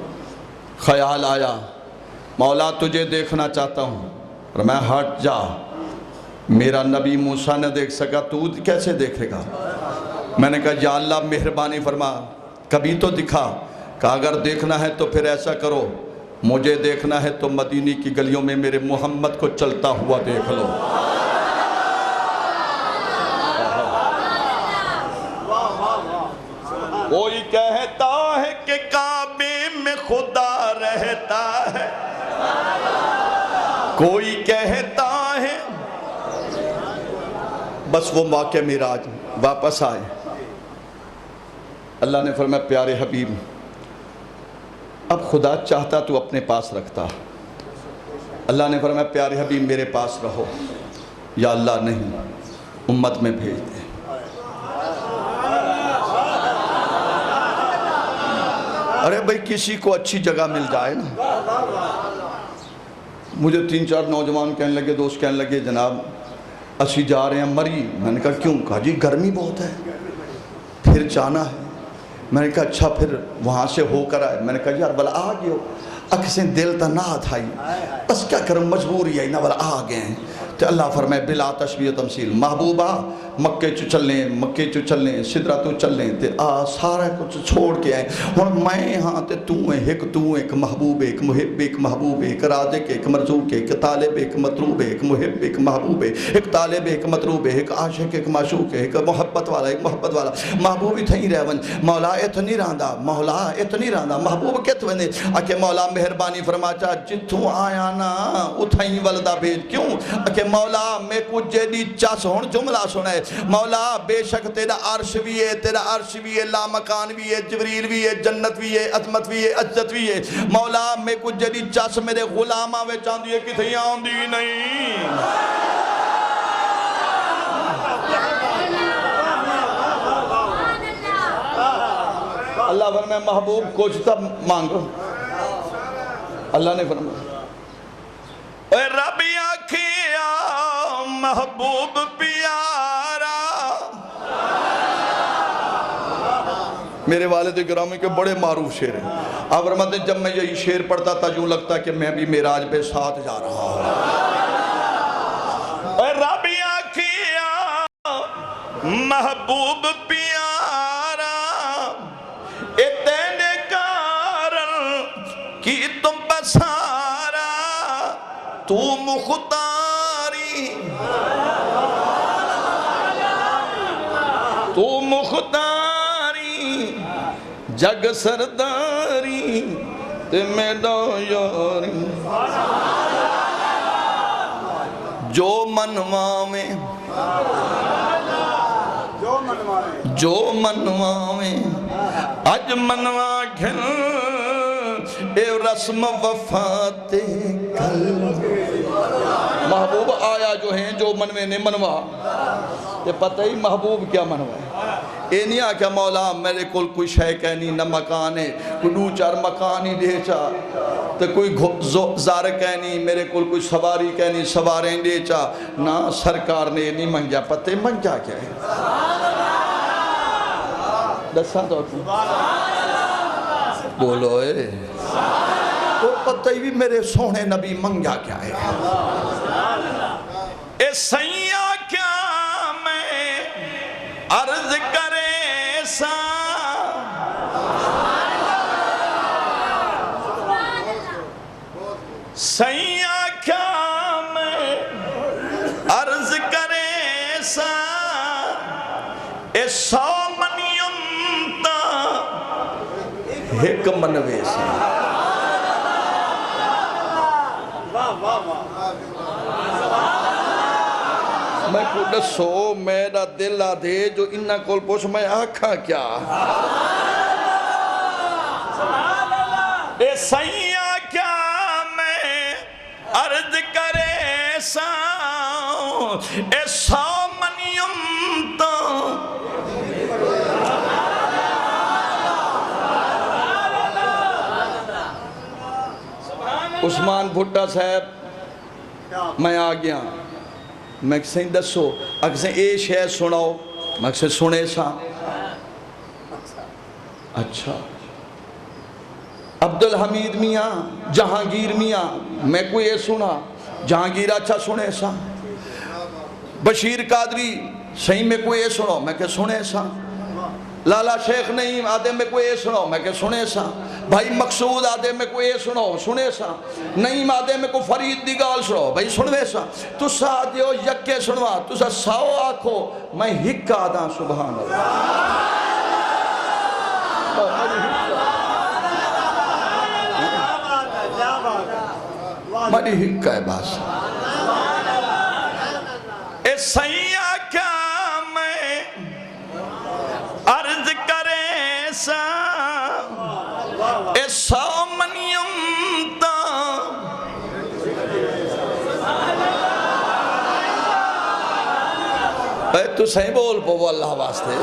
خیال آیا مولا تجھے دیکھنا چاہتا ہوں اور میں ہٹ جا میرا نبی موسیٰ نے دیکھ سکا تو کیسے دیکھے گا میں نے کہا یا اللہ مہربانی فرما کبھی تو دکھا کہ اگر دیکھنا ہے تو پھر ایسا کرو مجھے دیکھنا ہے تو مدینے کی گلیوں میں میرے محمد کو چلتا ہوا دیکھ لو کوئی کہتا ہے کہ کعبے میں خدا رہتا ہے، کوئی کہتا ہے، بس وہ واقعہ معراج واپس آئے، اللہ نے فرمایا پیارے حبیب اب خدا چاہتا تو اپنے پاس رکھتا، اللہ نے فرمایا پیارے حبیب میرے پاس رہو، یا اللہ نہیں امت میں بھیج دے۔ ارے بھئی کسی کو اچھی جگہ مل جائے نا، مجھے 3-4 نوجوان کہنے لگے، دوست کہنے لگے جناب اسی جا رہے ہیں مری، میں نے کہا کیوں؟ کہا جی گرمی بہت ہے پھر جانا ہے، میں نے کہا اچھا پھر وہاں سے ہو کر آئے، میں نے کہا یار بلا آ گئے ہو، اکسیں دل تا نہ تھائی بس کیا کروں مجبوری ہے نا، بلا آ گئے ہیں تو اللہ فرمائے بلا تشبیہ تمثیل محبوبہ مکے چو چلیں سدرہ تو چلیں تے سارا کچھ چھوڑ کے آئے، اور میں ہاں تے تو ایک محبوب ایک محب ایک محبوب ایک رازق ایک مرزوق ایک طالب ایک مطلوب ایک محب ایک محبوب ایک طالب ایک مطلوب ایک عاشق ایک معشوق ایک محبت والا محبوب ہی تھیں رہ ون مولا اتنی راندہ محبوب کت ونے اکے مولا مہربانی فرما چاہ جتوں آیا نا اتھائیں والدہ بھیج کیوں اکے مولا میں کچھ جیدی چاس ہون جملہ سنے مولا بے شک تیرا عرش بھی ہے لا مکان بھی ہے جبریل بھی ہے جنت بھی ہے عظمت بھی ہے عزت بھی ہے مولا میں کچھ جیدی چاس میرے غلامہ وے چاندی ہے کتھیں آندی نہیں اللہ فرمائے محبوب کچھ تب مانگو اللہ نے فرمایا اے رب آکھیا محبوب پیارا میرے والد گرامی کے بڑے معروف شعر ہیں آپ فرماتے ہیں جب میں یہی شعر پڑھتا تھا یوں لگتا کہ میں بھی معراج پہ ساتھ جا رہا ہوں اے رب آکھیا محبوب پیارا اے تینے کارن کی تم بسارا تو مختاری جگ سرداری تے میرا یاری جو منواویں اج منوا گھن اے رسم وفات کل محبوب آیا جو ہیں جو منوے نے منوا تے پتہ ہی محبوب کیا منوا ہے اے نہیں آکھا مولا میرے کل کوئی شے کہنی نہ مکان ہے کوئی 2-4 مکان ہی دے چا تے کوئی زار کہنی میرے کل کوئی سواری کہنی سواریں دے چا نہ سرکار نے نہیں منگیا پتہ منگیا کیا ہے دساں تو بولو اے تو پتہ ہی بھی میرے سونے نبی منگیا کیا ہے اے سیاں کیا میں عرض کرے سا سیاں کیا میں عرض کرے سا اے سو منیم تا ایک منوے سا میں کو دسو میرا دل آدھے جو انہا کول پوچھ میں آکھا کیا اے سیاں کیا میں عرض کرے سا اے سو منیم تو عثمان بھٹا صاحب میں آ گیا میں کسیں دسو اکسیں اے شے سناؤ میں کسیں سنے سا اچھا عبدالحمید میاں جہانگیر میاں میں کوئی اے سنا جہانگیر اچھا سنے سا بشیر قادری صحیح میں کوئی اے سناؤ میں کہ سنے سا لالا شیخ نعیم آدھے میں کوئی اے سناؤ میں کہ سنے سا بھائی مقصود آدھے میں کوئی اے سناؤ سنے سا نعیم آدھے میں کوئی فرید دی گال سناؤ بھائی سنوے سا تو سا آدھے ہو یکے سنوا تو سا ساؤ آکھو میں ہک آدھا سبحان اللہ مری ہک ہے بس اے سیاں کیا میں عرض کرے سا اے سو منیم تا اے تو صحیح بول پو اللہ واسطے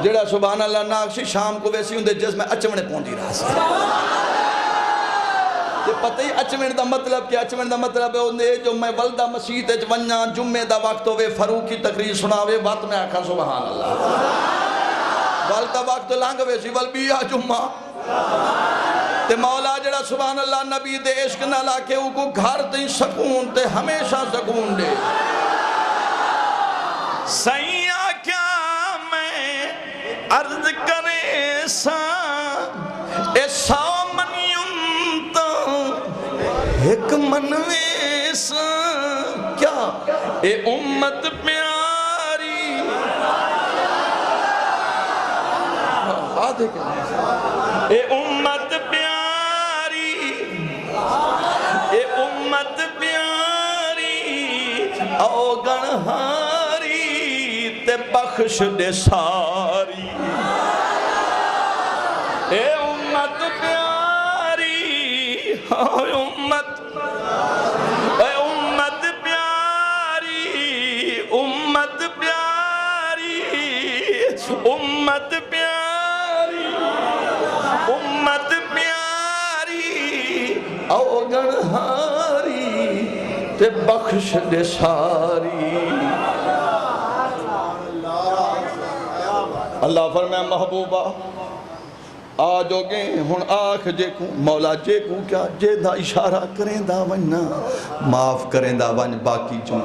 جڑا سبحان اللہ ناکشی شام کو ویسی ہوں دے جس میں اچمنے پونڈی رہا سی یہ پتہ ہی اچمن دا مطلب کیا اچمن دا مطلب ہے جو میں والدہ مسیح تے ونیا جمعے دا وقت ہوئے فروخ کی تقریر سناوے بات میں آکھا سبحان اللہ والدہ وقت لانگ ویسی والبیہ جمعہ تے مولا جڑا سبحان اللہ نبی دے عشق نہ لاکے او کو گھر تے سکون تے ہمیشہ سکون دے سیاں کیا میں عرض کرے سا اے سو ایک منویس کیا اے امت پیاری اے امت پیاری اے امت پیاری او گنہاری تے بخش دے ساری اے امت پیاری اے امت پیاری امت پیاری امت پیاری امت پیاری او گنہاری تے بخش دے ساری اللہ فرمائے محبوبہ آجو گے ہن آنکھ جے کو مولا جے کو کیا جے دا اشارہ کریں دا وننا معاف کریں دا ون باقی چون